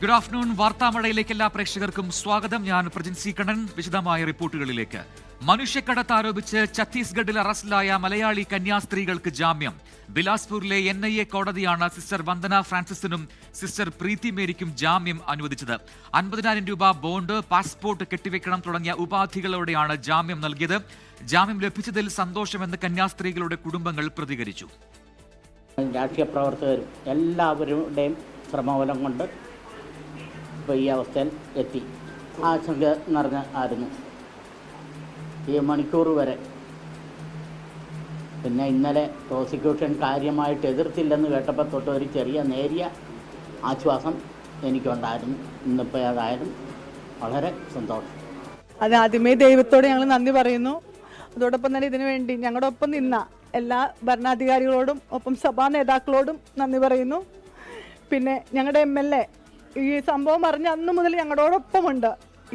Good afternoon. വാർത്താമഴയിലേക്ക് എല്ലാ പ്രേക്ഷകർക്കും സ്വാഗതം. ഞാൻ പ്രജിൻ സി കണ്ണൻ. വിശദമായ റിപ്പോർട്ടുകളിലേക്ക്. മനുഷ്യക്കടത്ത് ആരോപിച്ച് ഛത്തീസ്ഗഡിൽ അറസ്റ്റിലായ മലയാളി കന്യാസ്ത്രീകൾക്ക് ജാമ്യം. ബിലാസ്പൂരിലെ NIA കോടതിയാണ് സിസ്റ്റർ വന്ദന ഫ്രാൻസിസിനും സിസ്റ്റർ പ്രീതി മേരിക്കും ജാമ്യം അനുവദിച്ചത്. 50,000 രൂപ ബോണ്ട്, പാസ്പോർട്ട് കെട്ടിവെക്കണം തുടങ്ങിയ ഉപാധികളോടെയാണ് ജാമ്യം നൽകിയത്. ജാമ്യം ലഭിച്ചതിൽ സന്തോഷമെന്ന് കന്യാസ്ത്രീകളുടെ കുടുംബങ്ങൾ പ്രതികരിച്ചു. രാഷ്ട്രീയ പ്രവർത്തകരും എല്ലാവരുടെയും ശ്രമഫലം കൊണ്ട് ഇപ്പോൾ ഈ അവസ്ഥയിൽ എത്തി. ആശങ്ക നിറഞ്ഞ ആയിരുന്നു ഈ മണിക്കൂർ വരെ. പിന്നെ ഇന്നലെ പ്രോസിക്യൂഷൻ കാര്യമായിട്ട് എതിർത്തില്ലെന്ന് കേട്ടപ്പോൾ തൊട്ട് ഒരു ചെറിയ നേരിയ ആശ്വാസം എനിക്കുണ്ടായിരുന്നു. ഇന്നിപ്പോൾ ഏതായാലും വളരെ സന്തോഷം. അത് ആദ്യമേ ദൈവത്തോട് ഞങ്ങൾ നന്ദി പറയുന്നു. അതോടൊപ്പം തന്നെ ഇതിനു വേണ്ടി ഞങ്ങളുടെ ഒപ്പം നിന്ന എല്ലാ ഭരണാധികാരികളോടും ഒപ്പം സഭാ നേതാക്കളോടും നന്ദി പറയുന്നു. പിന്നെ ഞങ്ങളുടെ MLA ഈ സംഭവം അറിഞ്ഞ അന്ന് മുതൽ ഞങ്ങളോടൊപ്പമുണ്ട്.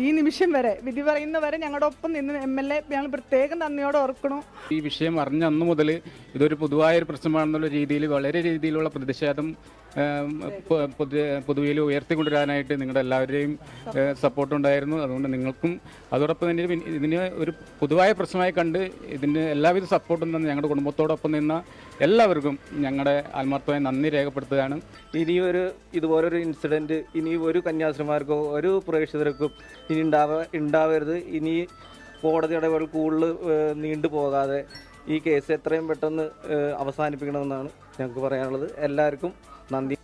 ഈ നിമിഷം വരെ വിധി പറയുന്നവരെ ഞങ്ങളുടെ ഒപ്പം നിന്ന് MLA ഞങ്ങൾ പ്രത്യേകം നന്ദിയോടെ ഓർക്കണം. ഈ വിഷയം അറിഞ്ഞ അന്ന് മുതൽ ഇതൊരു പൊതുവായൊരു പ്രശ്നമാണെന്നുള്ള രീതിയിൽ വളരെ രീതിയിലുള്ള പ്രതിഷേധം പൊതുവിൽ ഉയർത്തിക്കൊണ്ടുവരാനായിട്ട് നിങ്ങളുടെ എല്ലാവരുടെയും സപ്പോർട്ടുണ്ടായിരുന്നു. അതുകൊണ്ട് നിങ്ങൾക്കും അതോടൊപ്പം തന്നെ ഇതിന് ഒരു പൊതുവായ പ്രശ്നമായി കണ്ട് ഇതിന് എല്ലാവിധ സപ്പോർട്ടും തന്നെ ഞങ്ങളുടെ കുടുംബത്തോടൊപ്പം നിന്ന എല്ലാവർക്കും ഞങ്ങളുടെ ആത്മാർത്ഥമായ നന്ദി രേഖപ്പെടുത്തുകയാണ്. ഇനിയൊരു ഇതുപോലൊരു ഇൻസിഡൻറ്റ് ഇനി ഒരു കന്യാസ്ത്രീമാർക്കോ ഒരു പ്രേക്ഷിതർക്കും ഇനി ഉണ്ടാവരുത്. ഇനി കോടതി ഇടപെടൽ കൂടുതൽ നീണ്ടു പോകാതെ ഈ കേസ് എത്രയും പെട്ടെന്ന് അവസാനിപ്പിക്കണമെന്നാണ് ഞങ്ങൾക്ക് പറയാനുള്ളത്. എല്ലാവർക്കും നന്ദി.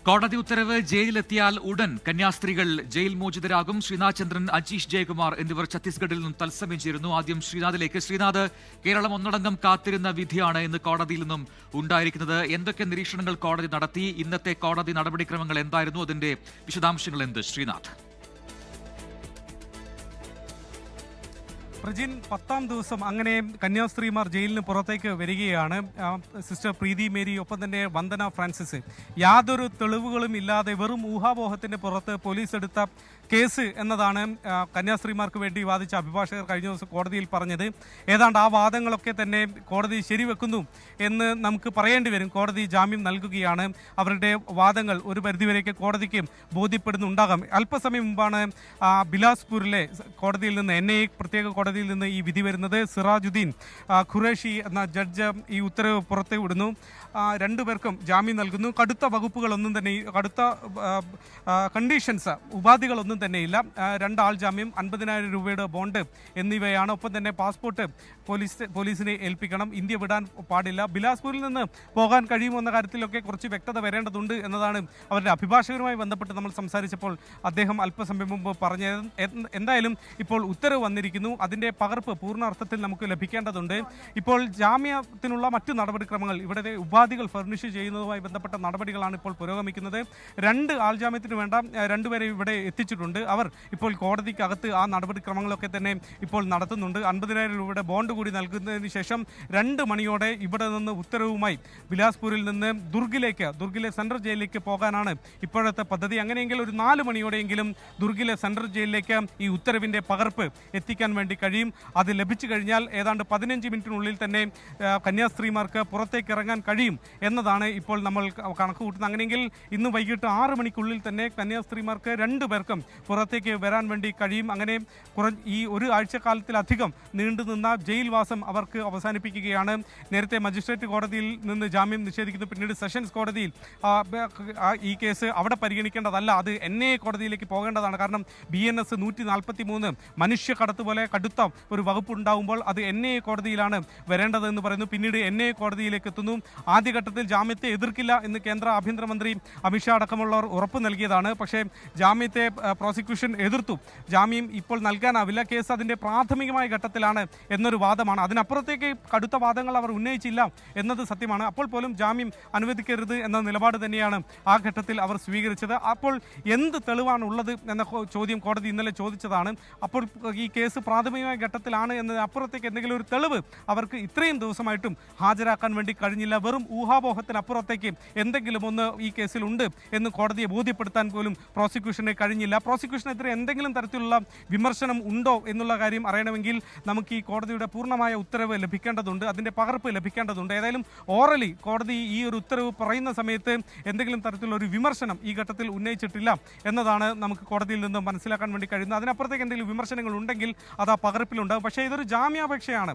കോടതി ഉത്തരവ്. ജയിലിലെത്തിയാൽ ഉടൻ കന്യാസ്ത്രീകൾ ജയിൽ മോചിതരാകും. ശ്രീനാഥ് ചന്ദ്രൻ, അജീഷ് ജയകുമാർ എന്നിവർ ഛത്തീസ്ഗഡിൽ നിന്നും തത്സമയം ചേരുന്നു. ആദ്യം ശ്രീനാഥിലേക്ക്. ശ്രീനാഥ്, കേരളം ഒന്നടങ്കം കാത്തിരുന്ന വിധിയാണ് ഇന്ന് കോടതിയിൽ നിന്നും ഉണ്ടായിരിക്കുന്നത്. എന്തൊക്കെ നിരീക്ഷണങ്ങൾ കോടതി നടത്തി? ഇന്നത്തെ കോടതി നടപടിക്രമങ്ങൾ എന്തായിരുന്നു? അതിന്റെ വിശദാംശങ്ങൾ എന്ത്? ശ്രീനാഥ്. പ്രജിൻ, 10ാം ദിവസം അങ്ങനെ കന്യാസ്ത്രീമാർ ജയിലിന് പുറത്തേക്ക് വരികയാണ്. സിസ്റ്റർ പ്രീതി മേരി, ഒപ്പം തന്നെ വന്ദന ഫ്രാൻസിസ്. യാതൊരു തെളിവുകളും ഇല്ലാതെ വെറും ഊഹാപോഹത്തിന്റെ പുറത്ത് പോലീസ് എടുത്ത കേസ് എന്നതാണ് കന്യാസ്ത്രീമാർക്ക് വേണ്ടി വാദിച്ച അഭിഭാഷകർ കഴിഞ്ഞ ദിവസം കോടതിയിൽ പറഞ്ഞത്. ഏതാണ്ട് ആ വാദങ്ങളൊക്കെ തന്നെ കോടതി ശരിവെക്കുന്നു എന്ന് നമുക്ക് പറയേണ്ടി വരും. കോടതി ജാമ്യം നൽകുകയാണ്. അവരുടെ വാദങ്ങൾ ഒരു പരിധിവരെയൊക്കെ കോടതിക്ക് ബോധ്യപ്പെടുന്നുണ്ടാകാം. അല്പസമയം മുമ്പാണ് ബിലാസ്പൂരിലെ കോടതിയിൽ നിന്ന് NIA പ്രത്യേക കോടതിയിൽ നിന്ന് ഈ വിധി വരുന്നത്. സിറാജുദ്ദീൻ ഖുറേഷി എന്ന ജഡ്ജ് ഈ ഉത്തരവ് പുറത്തു വിടുന്നു. രണ്ടുപേർക്കും ജാമ്യം നൽകുന്നു. കടുത്ത വകുപ്പുകളൊന്നും തന്നെ, കടുത്ത കണ്ടീഷൻസ്, ഉപാധികളൊന്നും തന്നെയില്ല. 2 ആൾ ജാമ്യം, 50,000 രൂപയുടെ ബോണ്ട് എന്നിവയാണ്. ഒപ്പം തന്നെ പാസ്പോർട്ട് പോലീസിനെ ഏൽപ്പിക്കണം, ഇന്ത്യ വിടാൻ പാടില്ല. ബിലാസ്പൂരിൽ നിന്ന് പോകാൻ കഴിയുമോ എന്ന കാര്യത്തിലൊക്കെ കുറച്ച് വ്യക്തത വരേണ്ടതുണ്ട് എന്നതാണ് അവരുടെ അഭിഭാഷകരുമായി ബന്ധപ്പെട്ട് നമ്മൾ സംസാരിച്ചപ്പോൾ അദ്ദേഹം അല്പസമയം മുമ്പ് പറഞ്ഞത്. എന്തായാലും ഇപ്പോൾ ഉത്തരവ് വന്നിരിക്കുന്നു. അതിൻ്റെ പകർപ്പ് പൂർണ്ണ അർത്ഥത്തിൽ നമുക്ക് ലഭിക്കേണ്ടതുണ്ട്. ഇപ്പോൾ ജാമ്യത്തിനുള്ള മറ്റു നടപടിക്രമങ്ങൾ, ഇവിടെ ഉപാധികൾ ഫർണിഷ് ചെയ്യുന്നതുമായി ബന്ധപ്പെട്ട നടപടികളാണ് ഇപ്പോൾ പുരോഗമിക്കുന്നത്. 2 ആൾ ജാമ്യത്തിന് വേണ്ട 2 പേരെ ഇവിടെ എത്തിച്ചിട്ടുണ്ട്. അവർ ഇപ്പോൾ കോടതിക്കകത്ത് ആ നടപടിക്രമങ്ങളൊക്കെ തന്നെ ഇപ്പോൾ നടത്തുന്നുണ്ട്. 50,000 രൂപയുടെ ബോണ്ട് കൂടി നൽകുന്നതിന് ശേഷം 2 മണിയോടെ ഇവിടെ നിന്ന് ഉത്തരവുമായി ബിലാസ്പൂരിൽ നിന്ന് ദുർഗിലെ സെൻട്രൽ ജയിലിലേക്ക് പോകാനാണ് ഇപ്പോഴത്തെ പദ്ധതി. അങ്ങനെയെങ്കിൽ ഒരു 4 മണിയോടെയെങ്കിലും ദുർഗിലെ സെൻട്രൽ ജയിലിലേക്ക് ഈ ഉത്തരവിൻ്റെ പകർപ്പ് എത്തിക്കാൻ വേണ്ടി കഴിയും. അത് ലഭിച്ചു കഴിഞ്ഞാൽ ഏതാണ്ട് 15 മിനിറ്റിനുള്ളിൽ തന്നെ കന്യാസ്ത്രീമാർക്ക് പുറത്തേക്ക് ഇറങ്ങാൻ കഴിയും എന്നതാണ് ഇപ്പോൾ നമ്മൾ കണക്ക് കൂട്ടുന്നത്. അങ്ങനെയെങ്കിൽ ഇന്ന് വൈകിട്ട് 6 മണിക്കുള്ളിൽ തന്നെ കന്യാസ്ത്രീമാർക്ക് 2 പേർക്കും പുറത്തേക്ക് വരാൻ വേണ്ടി കഴിയും. അങ്ങനെ ഈ ഒരു ആഴ്ചക്കാലത്തിലധികം നീണ്ടുനിന്ന ജയിൽവാസം അവർക്ക് അവസാനിപ്പിക്കുകയാണ്. നേരത്തെ മജിസ്ട്രേറ്റ് കോടതിയിൽ നിന്ന് ജാമ്യം നിഷേധിക്കുന്നു. പിന്നീട് സെഷൻസ് കോടതിയിൽ ഈ കേസ് അവിടെ പരിഗണിക്കേണ്ടതല്ല, അത് NIA കോടതിയിലേക്ക് പോകേണ്ടതാണ്. കാരണം BNS 143 മനുഷ്യക്കടത്ത് പോലെ കടുത്ത ഒരു വകുപ്പ് ഉണ്ടാകുമ്പോൾ അത് NIA കോടതിയിലാണ് വരേണ്ടതെന്ന് പറയുന്നു. പിന്നീട് NIA കോടതിയിലേക്ക് എത്തുന്നു. ആദ്യഘട്ടത്തിൽ ജാമ്യത്തെ എതിർക്കില്ല എന്ന് കേന്ദ്ര ആഭ്യന്തരമന്ത്രി അമിത്ഷാ അടക്കമുള്ളവർ ഉറപ്പ് നൽകിയതാണ്. പക്ഷേ ജാമ്യത്തെ പ്രോസിക്യൂഷൻ എതിർത്തു. ജാമ്യം ഇപ്പോൾ നൽകാനാവില്ല, കേസ് അതിൻ്റെ പ്രാഥമികമായ ഘട്ടത്തിലാണ് എന്നൊരു വാദമാണ്. അതിനപ്പുറത്തേക്ക് കടുത്ത വാദങ്ങൾ അവർ ഉന്നയിച്ചില്ല എന്നത് സത്യമാണ്. അപ്പോൾ പോലും ജാമ്യം അനുവദിക്കരുത് എന്ന നിലപാട് തന്നെയാണ് ആ ഘട്ടത്തിൽ അവർ സ്വീകരിച്ചത്. അപ്പോൾ എന്ത് തെളിവാണ് ഉള്ളത് എന്ന ചോദ്യം കോടതി ഇന്നലെ ചോദിച്ചതാണ്. അപ്പോൾ ഈ കേസ് പ്രാഥമിക നിർണായക ഘട്ടത്തിലാണ് എന്നതിന് അപ്പുറത്തേക്ക് എന്തെങ്കിലും ഒരു തെളിവ് അവർക്ക് ഇത്രയും ദിവസമായിട്ടും ഹാജരാക്കാൻ വേണ്ടി കഴിഞ്ഞില്ല. വെറും ഊഹാപോഹത്തിനപ്പുറത്തേക്ക് എന്തെങ്കിലും ഒന്ന് ഈ കേസിൽ ഉണ്ട് എന്ന് കോടതിയെ ബോധ്യപ്പെടുത്താൻ പോലും പ്രോസിക്യൂഷന് കഴിഞ്ഞില്ല. പ്രോസിക്യൂഷനെതിരെ എന്തെങ്കിലും തരത്തിലുള്ള വിമർശനം ഉണ്ടോ എന്നുള്ള കാര്യം അറിയണമെങ്കിൽ നമുക്ക് ഈ കോടതിയുടെ പൂർണ്ണമായ ഉത്തരവ് ലഭിക്കേണ്ടതുണ്ട്, അതിൻ്റെ പകർപ്പ് ലഭിക്കേണ്ടതുണ്ട്. ഏതായാലും ഓറലി കോടതി ഈ ഒരു ഉത്തരവ് പറയുന്ന സമയത്ത് എന്തെങ്കിലും തരത്തിലുള്ള ഒരു വിമർശനം ഈ ഘട്ടത്തിൽ ഉന്നയിച്ചിട്ടില്ല എന്നതാണ് നമുക്ക് കോടതിയിൽ നിന്ന് മനസ്സിലാക്കാൻ വേണ്ടി കഴിയുന്നത്. അതിനപ്പുറത്തേക്ക് എന്തെങ്കിലും വിമർശനങ്ങൾ ഉണ്ടെങ്കിൽ അത് ആ പകർപ്പിലുണ്ടാകും. പക്ഷേ ഇതൊരു ജാമ്യാപേക്ഷയാണ്,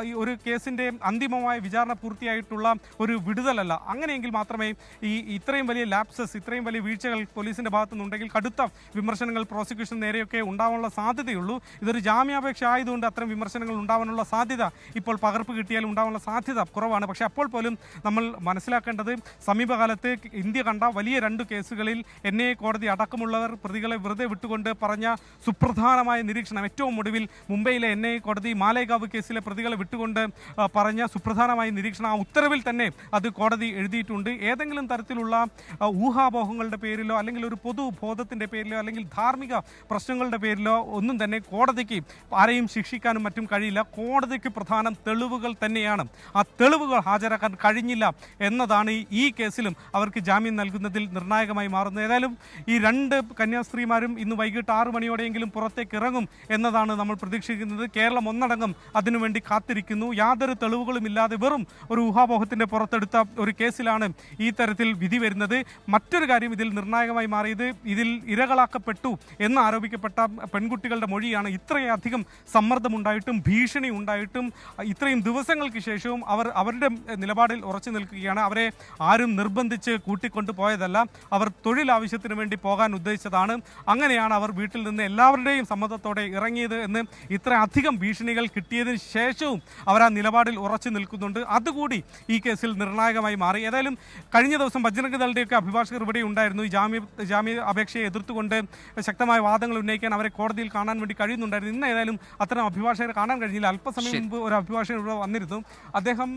ഈ ഒരു കേസിൻ്റെ അന്തിമമായ വിചാരണ പൂർത്തിയായിട്ടുള്ള ഒരു വിടുതലല്ല. അങ്ങനെയെങ്കിൽ മാത്രമേ ഈ ഇത്രയും വലിയ ലാപ്സസ്, ഇത്രയും വലിയ വീഴ്ചകൾ പോലീസിൻ്റെ ഭാഗത്തു നിന്നുണ്ടെങ്കിൽ കടുത്ത വിമർശനങ്ങൾ പ്രോസിക്യൂഷൻ നേരെയൊക്കെ ഉണ്ടാവാനുള്ള സാധ്യതയുള്ളൂ. ഇതൊരു ജാമ്യാപേക്ഷ ആയതുകൊണ്ട് അത്തരം വിമർശനങ്ങൾ ഉണ്ടാവാനുള്ള സാധ്യത, ഇപ്പോൾ പകർപ്പ് കിട്ടിയാൽ ഉണ്ടാവാനുള്ള സാധ്യത കുറവാണ്. പക്ഷേ അപ്പോൾ പോലും നമ്മൾ മനസ്സിലാക്കേണ്ടത് സമീപകാലത്ത് ഇന്ത്യ കണ്ട വലിയ 2 കേസുകളിൽ NIA കോടതി അടക്കമുള്ളവർ പ്രതികളെ വെറുതെ വിട്ടുകൊണ്ട് പറഞ്ഞ സുപ്രധാനമായ നിരീക്ഷണം, ഏറ്റവും ഒടുവിൽ മുംബൈയിലെ NIA കോടതി മാലേഗാവ് കേസിലെ പ്രതികളെ വിട്ടുകൊണ്ട് പറഞ്ഞ സുപ്രധാനമായ നിരീക്ഷണം, ആ ഉത്തരവിൽ തന്നെ അത് കോടതി എഴുതിയിട്ടുണ്ട്. ഏതെങ്കിലും തരത്തിലുള്ള ഊഹാപോഹങ്ങളുടെ പേരിലോ അല്ലെങ്കിൽ ഒരു പൊതുബോധത്തിൻ്റെ പേരിലോ അല്ലെങ്കിൽ ധാർമ്മിക പ്രശ്നങ്ങളുടെ പേരിലോ ഒന്നും തന്നെ കോടതിക്ക് ആരെയും ശിക്ഷിക്കാനും മറ്റും കഴിയില്ല. കോടതിക്ക് പ്രധാനം തെളിവുകൾ തന്നെയാണ്. ആ തെളിവുകൾ ഹാജരാക്കാൻ കഴിഞ്ഞില്ല എന്നതാണ് ഈ കേസിലും അവർക്ക് ജാമ്യം നൽകുന്നതിൽ നിർണായകമായി മാറുന്നത്. ഏതായാലും ഈ 2 കന്യാസ്ത്രീമാരും ഇന്ന് വൈകിട്ട് 6 മണിയോടെയെങ്കിലും പുറത്തേക്ക് ഇറങ്ങും എന്നതാണ് നമ്മൾ പ്രതീക്ഷിക്കുന്നത്. കേരളം ഒന്നടങ്കം അതിനുവേണ്ടി കാത്തിരിക്കുന്നു. യാതൊരു തെളിവുകളും ഇല്ലാതെ വെറും ഒരു ഊഹാപോഹത്തിൻ്റെ പുറത്തെടുത്ത ഒരു കേസിലാണ് ഈ തരത്തിൽ വിധി വരുന്നത്. മറ്റൊരു കാര്യം ഇതിൽ നിർണായകമായി മാറിയത്, ഇതിൽ ഇരകളാക്കപ്പെട്ടു എന്ന് ആരോപിക്കപ്പെട്ട പെൺകുട്ടികളുടെ മൊഴിയാണ്. ഇത്രയധികം സമ്മർദ്ദമുണ്ടായിട്ടും ഭീഷണി ഉണ്ടായിട്ടും ഇത്രയും ദിവസങ്ങൾക്ക് ശേഷവും അവരുടെ നിലപാടിൽ ഉറച്ചു നിൽക്കുകയാണ്. അവരെ ആരും നിർബന്ധിച്ച് കൂട്ടിക്കൊണ്ടു പോയതല്ല, അവർ തൊഴിൽ ആവശ്യത്തിന് വേണ്ടി പോകാൻ ഉദ്ദേശിച്ചതാണ്. അങ്ങനെയാണ് അവർ വീട്ടിൽ നിന്ന് എല്ലാവരുടെയും സമ്മതത്തോടെ ഇറങ്ങിയത് എന്ന് ഇത്രയധികം ഭീഷണികൾ കിട്ടിയതിന് ശേഷവും അവർ ആ നിലപാടിൽ ഉറച്ചു നിൽക്കുന്നുണ്ട്. അതുകൂടി ഈ കേസിൽ നിർണായകമായി മാറി. ഏതായാലും കഴിഞ്ഞ ദിവസം ബജ്രംഗ് ദളിൻ്റെയൊക്കെ അഭിഭാഷകർ ഇവിടെ ഉണ്ടായിരുന്നു. ഈ ജാമ്യ അപേക്ഷയെ എതിർത്തുകൊണ്ട് ശക്തമായ വാദങ്ങൾ ഉന്നയിക്കാൻ അവരെ കോടതിയിൽ കാണാൻ വേണ്ടി കഴിയുന്നുണ്ടായിരുന്നു. ഇന്ന് ഏതായാലും അത്തരം അഭിഭാഷകരെ കാണാൻ കഴിഞ്ഞില്ല. അല്പസമയം മുമ്പ് ഒരു അഭിഭാഷകൻ ഇവിടെ വന്നിരുന്നു. അദ്ദേഹം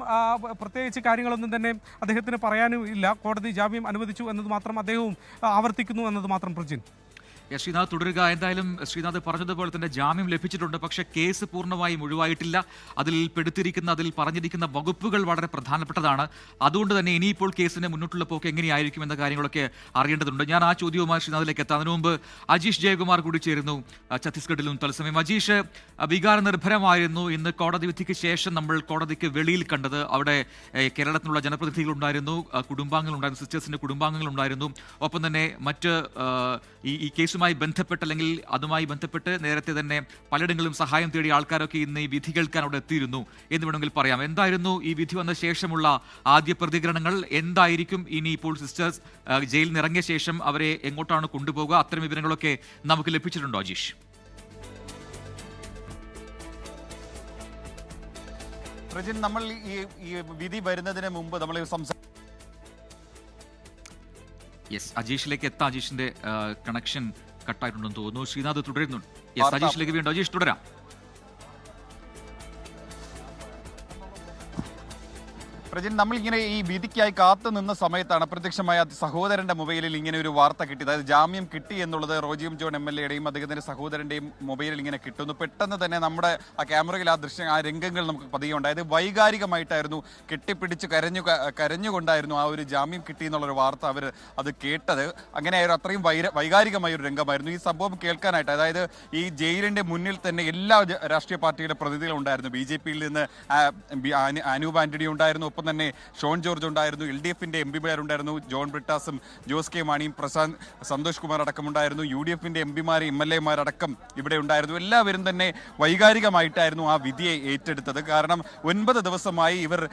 പ്രത്യേകിച്ച് കാര്യങ്ങളൊന്നും തന്നെ അദ്ദേഹത്തിന് പറയാനും ഇല്ല. കോടതി ജാമ്യം അനുവദിച്ചു എന്നത് മാത്രം അദ്ദേഹവും ആവർത്തിക്കുന്നു എന്നത് മാത്രം. പ്രജിൻ, ശ്രീനാഥ് തുടരുക. എന്തായാലും ശ്രീനാഥ് പറഞ്ഞതുപോലെ തന്നെ ജാമ്യം ലഭിച്ചിട്ടുണ്ട്, പക്ഷേ കേസ് പൂർണ്ണമായും ഒഴിവായിട്ടില്ല. അതിൽ പറഞ്ഞിരിക്കുന്ന വകുപ്പുകൾ വളരെ പ്രധാനപ്പെട്ടതാണ്. അതുകൊണ്ട് തന്നെ ഇനിയിപ്പോൾ കേസിന് മുന്നോട്ടുള്ള പോക്ക് എങ്ങനെയായിരിക്കും എന്ന കാര്യങ്ങളൊക്കെ അറിയേണ്ടതുണ്ട്. ഞാൻ ആ ചോദ്യവുമായി ശ്രീനാഥിലേക്ക് എത്താം. അതിനു മുമ്പ് അജീഷ് ജയകുമാർ കൂടി ചേരുന്നു ഛത്തീസ്ഗഡിലും തത്സമയം. അജീഷ്, വികാരനിർഭരമായിരുന്നു ഇന്ന് കോടതി വിധിക്ക് ശേഷം നമ്മൾ കോടതിക്ക് വെളിയിൽ കണ്ടത്. അവിടെ കേരളത്തിലുള്ള ജനപ്രതിനിധികളുണ്ടായിരുന്നു, കുടുംബാംഗങ്ങളുണ്ടായിരുന്നു, സിസ്റ്റേഴ്സിന്റെ കുടുംബാംഗങ്ങളുണ്ടായിരുന്നു. ഒപ്പം തന്നെ മറ്റ് ഈ കേസുമായി ബന്ധപ്പെട്ട് അല്ലെങ്കിൽ അതുമായി ബന്ധപ്പെട്ട് നേരത്തെ തന്നെ പലയിടങ്ങളിലും സഹായം തേടിയ ആൾക്കാരൊക്കെ ഇന്ന് ഈ വിധി കേൾക്കാൻ അവിടെ എത്തിയിരുന്നു എന്ന് വേണമെങ്കിൽ പറയാം. എന്തായിരുന്നു ഈ വിധി വന്ന ശേഷമുള്ള ആദ്യ പ്രതികരണങ്ങൾ? എന്തായിരിക്കും ഇനി ഇപ്പോൾ സിസ്റ്റേഴ്സ് ജയിലിൽ നിന്ന് ഇറങ്ങിയ ശേഷം അവരെ എങ്ങോട്ടാണ് കൊണ്ടുപോകുക? അത്തരം വിവരങ്ങളൊക്കെ നമുക്ക് ലഭിച്ചിട്ടുണ്ടോ അജീഷ്? പ്രജിൻ, നമ്മൾ ഈ വിധി വരുന്നതിന് മുമ്പ് നമ്മൾ അജീഷിലേക്ക് എത്താം. അജീഷിന്റെ കണക്ഷൻ കട്ടായിട്ടുണ്ടെന്ന് തോന്നുന്നു. ശ്രീനാഥ് തുടരുന്നുണ്ട്. അജീഷിലേക്ക് വീണ്ടും. അജീഷ് തുടരാം. പ്രജിൻ, നമ്മളിങ്ങനെ ഈ വിധിക്കായി കാത്തു നിന്ന സമയത്താണ് അപ്രത്യക്ഷമായ സഹോദരന്റെ മൊബൈലിൽ ഇങ്ങനെ ഒരു വാർത്ത കിട്ടി. അതായത് ജാമ്യം കിട്ടി എന്നുള്ളത് റോജിയം ജോൺ MLAയുടെയും അദ്ദേഹത്തിന്റെ സഹോദരന്റെയും മൊബൈലിൽ ഇങ്ങനെ കിട്ടുന്നു. പെട്ടെന്ന് തന്നെ നമ്മുടെ ആ ക്യാമറയിൽ ആ രംഗങ്ങൾ നമുക്ക് പതിയുണ്ട്. അതായത് വൈകാരികമായിട്ടായിരുന്നു, കെട്ടിപ്പിടിച്ച് കരഞ്ഞുകൊണ്ടായിരുന്നു ആ ഒരു ജാമ്യം കിട്ടി എന്നുള്ളൊരു വാർത്ത അവർ അത് കേട്ടത്. അങ്ങനെ അത്രയും വൈകാരികമായ ഒരു രംഗമായിരുന്നു ഈ സംഭവം കേൾക്കാനായിട്ട്. അതായത് ഈ ജയിലിന്റെ മുന്നിൽ തന്നെ എല്ലാ രാഷ്ട്രീയ പാർട്ടിയുടെ പ്രതിനിധികളുണ്ടായിരുന്നു. BJPയിൽ നിന്ന് അനൂപ് ആന്റണി ഉണ്ടായിരുന്നു, ഒപ്പം തന്നെ ഷോൺ ജോർജ് ഉണ്ടായിരുന്നു, LDFന്റെ MPമാരുണ്ടായിരുന്നു, ജോൺ ബ്രിട്ടാസും ജോസ് കെ മാണിയും സന്തോഷ് കുമാർ അടക്കമുണ്ടായിരുന്നു, UDFന്റെ MPമാർ MLAമാരടക്കം ഇവിടെ ഉണ്ടായിരുന്നു. എല്ലാവരും തന്നെ വൈകാരികമായിട്ടായിരുന്നു ആ വിധിയെ ഏറ്റെടുത്തത്. കാരണം 9 ദിവസമായി ഇവർ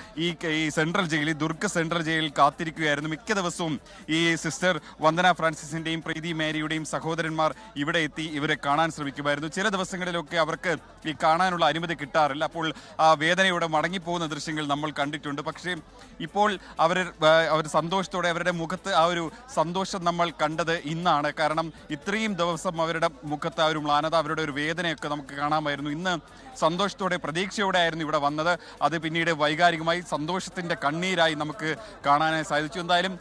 ഈ സെൻട്രൽ ജയിലിൽ, ദുർഗ് സെൻട്രൽ ജയിലിൽ കാത്തിരിക്കുകയായിരുന്നു. മിക്ക ദിവസവും ഈ സിസ്റ്റർ വന്ദന ഫ്രാൻസിസിന്റെയും പ്രീതി മേരിയുടെയും സഹോദരന്മാർ ഇവിടെ എത്തി ഇവരെ കാണാൻ ശ്രമിക്കുമായിരുന്നു. ചില ദിവസങ്ങളിലൊക്കെ അവർക്ക് ഈ കാണാനുള്ള അനുമതി കിട്ടാറില്ല. അപ്പോൾ ആ വേദനയോടെ മടങ്ങിപ്പോകുന്ന ദൃശ്യങ്ങൾ നമ്മൾ കണ്ടിട്ടുണ്ട്. പക്ഷേ ഇപ്പോൾ അവർ സന്തോഷത്തോടെ അവരുടെ മുഖത്ത് ആ ഒരു സന്തോഷം നമ്മൾ കണ്ടത് ഇന്നാണ്. കാരണം ഇത്രയും ദിവസം അവരുടെ മുഖത്ത് ആ ഒരു മ്ലാനത, അവരുടെ ഒരു വേദനയൊക്കെ നമുക്ക് കാണാമായിരുന്നു. ഇന്ന് സന്തോഷത്തോടെ പ്രതീക്ഷയോടെ ആയിരുന്നു ഇവിടെ വന്നത്. അത് പിന്നീട് വൈകാരികമായി സന്തോഷത്തിൻ്റെ കണ്ണീരായി നമുക്ക് കാണാനായി സാധിച്ചു. എന്തായാലും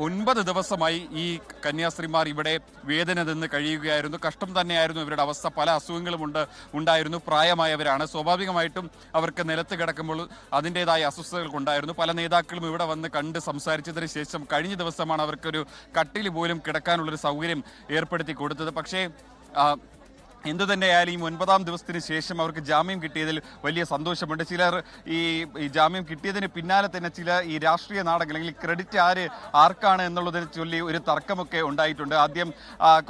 9 ദിവസമായി ഈ കന്യാസ്ത്രീമാർ ഇവിടെ വേദന നിന്ന് കഴിയുകയായിരുന്നു. കഷ്ടം തന്നെയായിരുന്നു ഇവരുടെ അവസ്ഥ. പല അസുഖങ്ങളും ഉണ്ടായിരുന്നു. പ്രായമായവരാണ്. സ്വാഭാവികമായിട്ടും അവർക്ക് നിലത്ത് കിടക്കുമ്പോൾ അതിൻ്റെതായ അസ്വസ്ഥതകൾ ഉണ്ടായിരുന്നു. പല നേതാക്കളും ഇവിടെ വന്ന് കണ്ട് സംസാരിച്ചതിന് ശേഷം കഴിഞ്ഞ ദിവസമാണ് അവർക്കൊരു കട്ടിൽ പോലും കിടക്കാനുള്ളൊരു സൗകര്യം ഏർപ്പെടുത്തി കൊടുത്തത്. പക്ഷേ എന്തു തന്നെയായാലും ഈ 9ാം ദിവസത്തിന് ശേഷം അവർക്ക് ജാമ്യം കിട്ടിയതിൽ വലിയ സന്തോഷമുണ്ട്. ചിലർ ഈ ജാമ്യം കിട്ടിയതിന് പിന്നാലെ തന്നെ ചില ഈ രാഷ്ട്രീയ നാടകങ്ങൾ, അല്ലെങ്കിൽ ക്രെഡിറ്റ് ആർക്കാണ് എന്നുള്ളതിനെ ചൊല്ലി ഒരു തർക്കമൊക്കെ ഉണ്ടായിട്ടുണ്ട്. ആദ്യം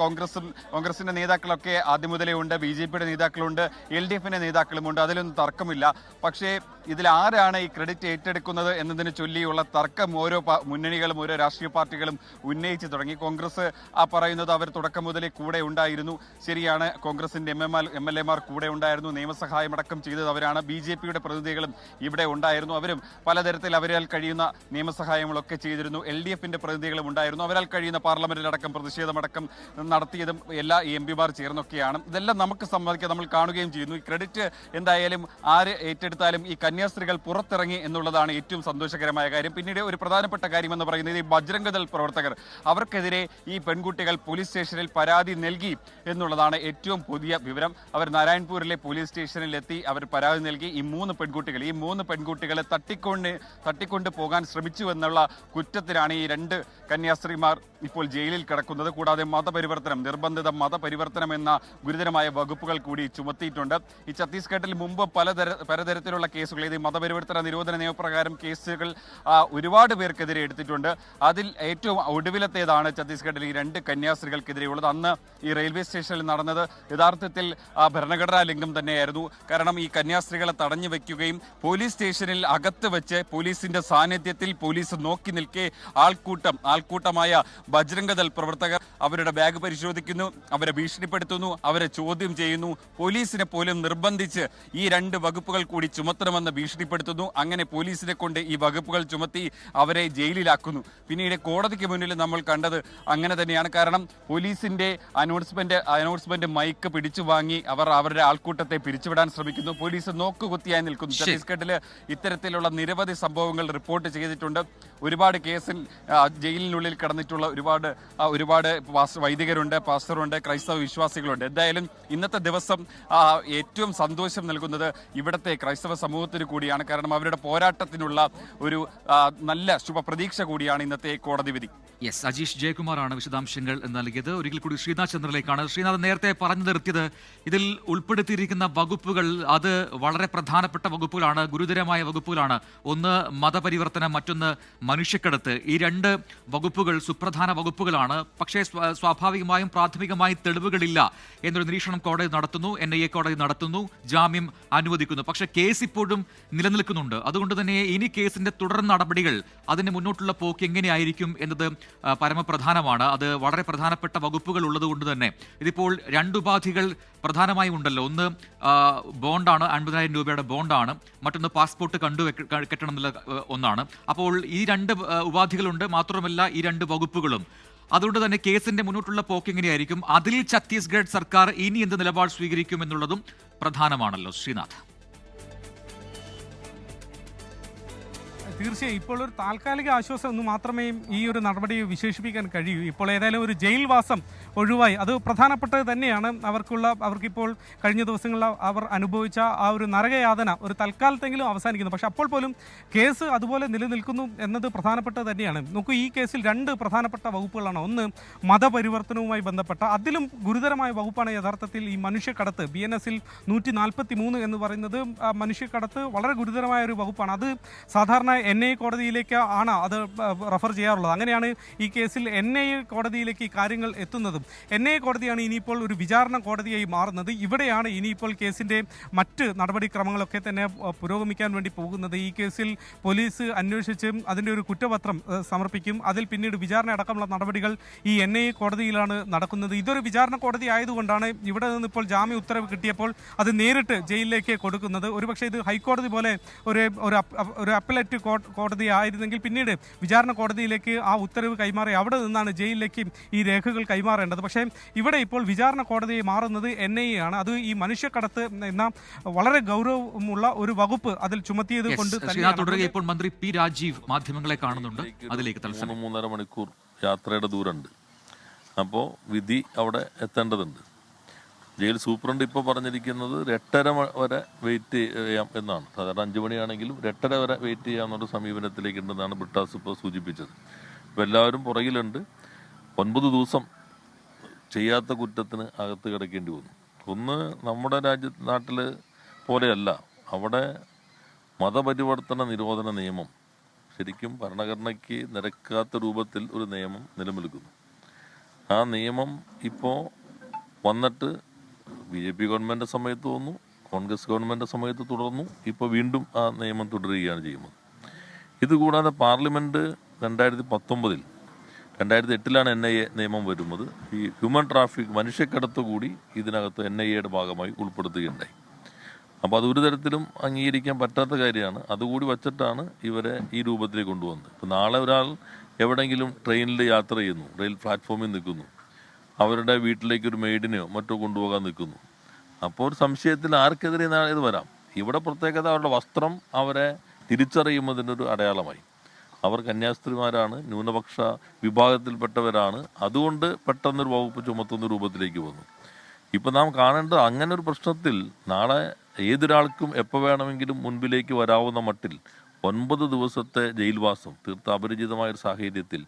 കോൺഗ്രസിന്റെ നേതാക്കളൊക്കെ ആദ്യം മുതലേ ഉണ്ട്, BJPയുടെ നേതാക്കളുണ്ട്, LDFന്റെ നേതാക്കളുമുണ്ട്. അതിലൊന്നും തർക്കമില്ല. പക്ഷേ ഇതിൽ ആരാണ് ഈ ക്രെഡിറ്റ് ഏറ്റെടുക്കുന്നത് എന്നതിനെ ചൊല്ലിയുള്ള തർക്കം ഓരോ മുന്നണികളും ഓരോ രാഷ്ട്രീയ പാർട്ടികളും ഉന്നയിച്ചു തുടങ്ങി. കോൺഗ്രസ് പറയുന്നത് അവർ തുടക്കം മുതലേ കൂടെ ഉണ്ടായിരുന്നു. ശരിയാണ്, കോൺഗ്രസിന്റെ MLA-മാർ കൂടെ ഉണ്ടായിരുന്നു. നിയമസഹായമടക്കം ചെയ്തത് അവരാണ്. BJPയുടെ പ്രതിനിധികളും ഇവിടെ ഉണ്ടായിരുന്നു. അവരും പലതരത്തിൽ അവരാൽ കഴിയുന്ന നിയമസഹായങ്ങളൊക്കെ ചെയ്തിരുന്നു. LDFന്റെ പ്രതിനിധികളും ഉണ്ടായിരുന്നു. അവരാൽ കഴിയുന്ന പാർലമെന്റിലടക്കം പ്രതിഷേധമടക്കം നടത്തിയതും എല്ലാ MP-മാർ ചേർന്നൊക്കെയാണ്. ഇതെല്ലാം നമുക്ക് സമ്മതിക്കാം, നമ്മൾ കാണുകയും ചെയ്യുന്നു. ഈ ക്രെഡിറ്റ് എന്തായാലും ആര് ഏറ്റെടുത്താലും ഈ കന്യാസ്ത്രീകൾ പുറത്തിറങ്ങി എന്നുള്ളതാണ് ഏറ്റവും സന്തോഷകരമായ കാര്യം. പിന്നീട് ഒരു പ്രധാനപ്പെട്ട കാര്യം എന്ന് പറയുന്നത് ഈ ബജ്രംഗദൾ പ്രവർത്തകർ, അവർക്കെതിരെ ഈ പെൺകുട്ടികൾ പോലീസ് സ്റ്റേഷനിൽ പരാതി നൽകി എന്നുള്ളതാണ് ഏറ്റവും പുതിയ വിവരം. അവർ നാരായൺപൂരിലെ പോലീസ് സ്റ്റേഷനിൽ എത്തി അവർ പരാതി നൽകി. ഈ മൂന്ന് പെൺകുട്ടികളെ തട്ടിക്കൊണ്ട് പോകാൻ ശ്രമിച്ചു എന്നുള്ള കുറ്റത്തിനാണ് ഈ 2 കന്യാസ്ത്രീമാർ ഇപ്പോൾ ജയിലിൽ കിടക്കുന്നത്. കൂടാതെ നിർബന്ധിത മതപരിവർത്തനം എന്ന ഗുരുതരമായ വകുപ്പുകൾ കൂടി ചുമത്തിയിട്ടുണ്ട്. ഈ ഛത്തീസ്ഗഡിൽ മുമ്പ് പലതരത്തിലുള്ള കേസുകൾ, ഇത് മതപരിവർത്തന നിരോധന നിയമപ്രകാരം കേസുകൾ ഒരുപാട് പേർക്കെതിരെ എടുത്തിട്ടുണ്ട്. അതിൽ ഏറ്റവും ഒടുവിലത്തേതാണ് ഛത്തീസ്ഗഡിൽ ഈ 2 കന്യാസ്ത്രീകൾക്കെതിരെയുള്ളത്. അന്ന് ഈ റെയിൽവേ സ്റ്റേഷനിൽ നടന്നത് യഥാർത്ഥത്തിൽ ഭരണഘടനാ ലംഘനം തന്നെയായിരുന്നു. കാരണം ഈ കന്യാസ്ത്രീകളെ തടഞ്ഞു വെക്കുകയും പോലീസ് സ്റ്റേഷനിൽ അകത്ത് വെച്ച് പോലീസിന്റെ സാന്നിധ്യത്തിൽ പോലീസ് നോക്കി നിൽക്കെ ആൾക്കൂട്ടമായ ബജ്രംഗദൾ പ്രവർത്തകർ അവരുടെ ബാഗ് പരിശോധിക്കുന്നു, അവരെ ഭീഷണിപ്പെടുത്തുന്നു, അവരെ ചോദ്യം ചെയ്യുന്നു. പോലീസിനെ പോലും നിർബന്ധിച്ച് ഈ 2 വകുപ്പുകൾ കൂടി ചുമത്തണമെന്ന് ഭീഷണിപ്പെടുത്തുന്നു. അങ്ങനെ പോലീസിനെ കൊണ്ട് ഈ വകുപ്പുകൾ ചുമത്തി അവരെ ജയിലിലാക്കുന്നു. പിന്നീട് കോടതിക്ക് മുന്നിൽ നമ്മൾ കണ്ടത് അങ്ങനെ തന്നെയാണ്. കാരണം പോലീസിന്റെ അനൗൺസ്മെന്റ് മൈക്ക് പിടിച്ചു വാങ്ങി അവരുടെ ആൾക്കൂട്ടത്തെ പിരിച്ചുവിടാൻ ശ്രമിക്കുന്നു. പോലീസ് നോക്കുകുത്തിയായി നിൽക്കുന്നു. ഛത്തീസ്ഗഡില് ഇത്തരത്തിലുള്ള നിരവധി സംഭവങ്ങൾ റിപ്പോർട്ട് ചെയ്തിട്ടുണ്ട്. ഒരുപാട് കേസിൽ ജയിലിനുള്ളിൽ കടന്നിട്ടുള്ള ഒരുപാട് വൈദികരുണ്ട്, പാസ്റ്ററുണ്ട്, ക്രൈസ്തവ വിശ്വാസികളുണ്ട്. എന്തായാലും ഇന്നത്തെ ദിവസം ഏറ്റവും സന്തോഷം നൽകുന്നത് ഇവിടുത്തെ ക്രൈസ്തവ സമൂഹത്തിന് കൂടിയാണ്. കാരണം അവരുടെ പോരാട്ടത്തിനുള്ള ഒരു നല്ല ശുഭപ്രതീക്ഷ കൂടിയാണ് ഇന്നത്തെ കോടതി വിധി. യെസ്, അജീഷ് ജയകുമാറാണ് വിശദാംശങ്ങൾ നൽകിയത്. ഒരിക്കൽ കൂടി ശ്രീനാഥ് ചന്ദ്രനിലേക്കാണ്. ശ്രീനാഥ്, നേരത്തെ പറഞ്ഞു നിർത്തിയത് ഇതിൽ ഉൾപ്പെടുത്തിയിരിക്കുന്ന വകുപ്പുകൾ അത് വളരെ പ്രധാനപ്പെട്ട വകുപ്പുകളാണ്, ഗുരുതരമായ വകുപ്പുകളാണ്. ഒന്ന് മതപരിവർത്തനം, മറ്റൊന്ന് മനുഷ്യക്കടത്ത്. ഈ 2 വകുപ്പുകൾ സുപ്രധാന വകുപ്പുകളാണ്. പക്ഷേ സ്വാഭാവികമായും പ്രാഥമികമായി തെളിവുകളില്ല എന്നൊരു നിരീക്ഷണം കോടതി നടത്തുന്നു, NIA കോടതി നടത്തുന്നു, ജാമ്യം അനുവദിക്കുന്നു. പക്ഷേ കേസ് ഇപ്പോഴും നിലനിൽക്കുന്നുണ്ട്. അതുകൊണ്ട് തന്നെ ഇനി കേസിന്റെ തുടർ നടപടികൾ, അതിന് മുന്നോട്ടുള്ള പോക്ക് എങ്ങനെയായിരിക്കും എന്നത് പരമപ്രധാനമാണ്. അത് വളരെ പ്രധാനപ്പെട്ട വകുപ്പുകൾ ഉള്ളതുകൊണ്ട് തന്നെ ഇതിപ്പോൾ 2 ഉപാധികൾ പ്രധാനമായും ഉണ്ടല്ലോ. ഒന്ന് ബോണ്ടാണ്, 50,000 രൂപയുടെ ബോണ്ടാണ്. മറ്റൊന്ന് പാസ്പോർട്ട് കെട്ടണം എന്നുള്ള ഒന്നാണ്. അപ്പോൾ ഈ 2 ഉപാധികളുണ്ട്. മാത്രമല്ല ഈ 2 വകുപ്പുകളും. അതുകൊണ്ട് തന്നെ കേസിന്റെ മുന്നോട്ടുള്ള പോക്ക് എങ്ങനെയായിരിക്കും, അതിൽ ഛത്തീസ്ഗഡ് സർക്കാർ ഇനി എന്ത് നിലപാട് സ്വീകരിക്കും എന്നുള്ളതും പ്രധാനമാണല്ലോ ശ്രീനാഥ്. തീർച്ചയായും ഇപ്പോൾ ഒരു താൽക്കാലിക ആശ്വാസം എന്ന് മാത്രമേ ഈ ഒരു നടപടി വിശേഷിപ്പിക്കാൻ കഴിയൂ. ഇപ്പോൾ ഏതായാലും ഒരു ജയിൽവാസം ഒഴിവായി, അത് പ്രധാനപ്പെട്ടത് തന്നെയാണ്. അവർക്കിപ്പോൾ കഴിഞ്ഞ ദിവസങ്ങളിൽ അവർ അനുഭവിച്ച ആ ഒരു നരകയാതന ഒരു തൽക്കാലത്തെങ്കിലും അവസാനിക്കുന്നു. പക്ഷെ അപ്പോൾ പോലും കേസ് അതുപോലെ നിലനിൽക്കുന്നു എന്നത് പ്രധാനപ്പെട്ടത് തന്നെയാണ്. നോക്കൂ, ഈ കേസിൽ 2 പ്രധാനപ്പെട്ട വകുപ്പുകളാണ്. ഒന്ന് മതപരിവർത്തനവുമായി ബന്ധപ്പെട്ട, അതിലും ഗുരുതരമായ വകുപ്പാണ് യഥാർത്ഥത്തിൽ ഈ മനുഷ്യക്കടത്ത്. BNS-ൽ 143 എന്ന് പറയുന്നത് മനുഷ്യക്കടത്ത് വളരെ ഗുരുതരമായ ഒരു വകുപ്പാണ്. അത് സാധാരണ NIA കോടതിയിലേക്ക് ആണ് അത് റെഫർ ചെയ്യാറുള്ളത്. അങ്ങനെയാണ് ഈ കേസിൽ NIA കോടതിയിലേക്ക് ഈ കാര്യങ്ങൾ എത്തുന്നതും. NIA കോടതിയാണ് ഇനിയിപ്പോൾ ഒരു വിചാരണ കോടതിയായി മാറുന്നത്. ഇവിടെയാണ് ഇനിയിപ്പോൾ കേസിൻ്റെ മറ്റ് നടപടിക്രമങ്ങളൊക്കെ തന്നെ പുരോഗമിക്കാൻ വേണ്ടി പോകുന്നത്. ഈ കേസിൽ പോലീസ് അന്വേഷിച്ച് അതിൻ്റെ ഒരു കുറ്റപത്രം സമർപ്പിക്കും. അതിൽ പിന്നീട് വിചാരണ അടക്കമുള്ള നടപടികൾ ഈ NIA കോടതിയിലാണ് നടക്കുന്നത്. ഇതൊരു വിചാരണ കോടതി ആയതുകൊണ്ടാണ് ഇവിടെ നിന്ന് ഇപ്പോൾ ജാമ്യ ഉത്തരവ് കിട്ടിയപ്പോൾ അത് നേരിട്ട് ജയിലിലേക്ക് കൊടുക്കുന്നത്. ഒരുപക്ഷെ ഇത് ഹൈക്കോടതി പോലെ ഒരു അപ്പലേറ്റ് കോടതി ആയിരുന്നെങ്കിൽ പിന്നീട് വിചാരണ കോടതിയിലേക്ക് ആ ഉത്തരവ് കൈമാറി അവിടെ നിന്നാണ് ജയിലിലേക്ക് ഈ രേഖകൾ കൈമാറേണ്ടത്. പക്ഷേ ഇവിടെ ഇപ്പോൾ വിചാരണ കോടതിയെ മാറുന്നത് NIA ആണ്. അത് ഈ മനുഷ്യക്കടത്ത് എന്ന വളരെ ഗൗരവമുള്ള ഒരു വകുപ്പ് അതിൽ ചുമത്തിയത് കൊണ്ട് തുടരുക. ഇപ്പോൾ മന്ത്രി P. രാജീവ് മാധ്യമങ്ങളെ കാണുന്നുണ്ട്. അതിലേക്ക് 3.5 മണിക്കൂർ യാത്രയുടെ ദൂരമുണ്ട്. അപ്പോൾ വിധി അവിടെ എത്തേണ്ടതുണ്ട്. ജയിൽ സൂപ്രണ്ട് ഇപ്പോൾ പറഞ്ഞിരിക്കുന്നത് 8:30 വരെ വെയിറ്റ് ചെയ്യാം എന്നാണ്. സാധാരണ 5 മണിയാണെങ്കിലും 8:30 വരെ വെയിറ്റ് ചെയ്യാമെന്നുള്ള സമീപനത്തിലേക്ക് ഉണ്ടെന്നാണ് ബ്രിട്ടാസ് ഇപ്പോൾ സൂചിപ്പിച്ചത്. ഇപ്പോൾ എല്ലാവരും പുറകിലുണ്ട്. 9 ദിവസം ചെയ്യാത്ത കുറ്റത്തിന് അകത്ത് കിടക്കേണ്ടി വന്നു. ഒന്ന് നമ്മുടെ നാട്ടിൽ പോലെയല്ല, അവിടെ മതപരിവർത്തന നിരോധന നിയമം ശരിക്കും ഭരണഘടനയ്ക്ക് നിരക്കാത്ത രൂപത്തിൽ ഒരു നിയമം നിലനിൽക്കുന്നു. ആ നിയമം ഇപ്പോൾ വന്നിട്ട് BJP ഗവൺമെൻറ് സമയത്ത് വന്നു, കോൺഗ്രസ് ഗവൺമെൻറ് സമയത്ത് തുടർന്നു, ഇപ്പോൾ വീണ്ടും ആ നിയമം തുടരുകയാണ് ചെയ്യുന്നത്. ഇതുകൂടാതെ പാർലമെൻറ്റ് 2019 2008 NIA നിയമം വരുന്നത് ഈ ഹ്യൂമൻ ട്രാഫിക് മനുഷ്യക്കടത്ത് കൂടി ഇതിനകത്ത് NIAയുടെ ഭാഗമായി ഉൾപ്പെടുത്തുകയുണ്ടായി. അപ്പോൾ അത് ഒരു തരത്തിലും അംഗീകരിക്കാൻ പറ്റാത്ത കാര്യമാണ്. അതുകൂടി വച്ചിട്ടാണ് ഇവരെ ഈ രൂപത്തിലേക്ക് കൊണ്ടുവന്നത്. ഇപ്പോൾ നാളെ ഒരാൾ എവിടെയെങ്കിലും ട്രെയിനിൽ യാത്ര ചെയ്യുന്നു, റെയിൽ പ്ലാറ്റ്ഫോമിൽ നിൽക്കുന്നു, അവരുടെ വീട്ടിലേക്ക് ഒരു മെയ്ഡിനെയോ മറ്റോ കൊണ്ടുപോകാൻ നിൽക്കുന്നു. അപ്പോൾ ഒരു സംശയത്തിൽ ആർക്കെതിരെ ഇത് വരാം. ഇവിടെ പ്രത്യേകത അവരുടെ വസ്ത്രം അവരെ തിരിച്ചറിയുന്നതിനൊരു അടയാളമായി. അവർ കന്യാസ്ത്രീമാരാണ്, ന്യൂനപക്ഷ വിഭാഗത്തിൽപ്പെട്ടവരാണ്, അതുകൊണ്ട് പെട്ടെന്നൊരു വകുപ്പ് ചുമത്തുന്ന രൂപത്തിലേക്ക് വന്നു. ഇപ്പം നാം കാണേണ്ടത് അങ്ങനെ ഒരു പ്രശ്നത്തിൽ നാളെ ഏതൊരാൾക്കും എപ്പോൾ വേണമെങ്കിലും മുൻപിലേക്ക് വരാവുന്ന മട്ടിൽ 9 ദിവസത്തെ ജയിൽവാസം തീർത്ത അപരിചിതമായൊരു സാഹചര്യത്തിൽ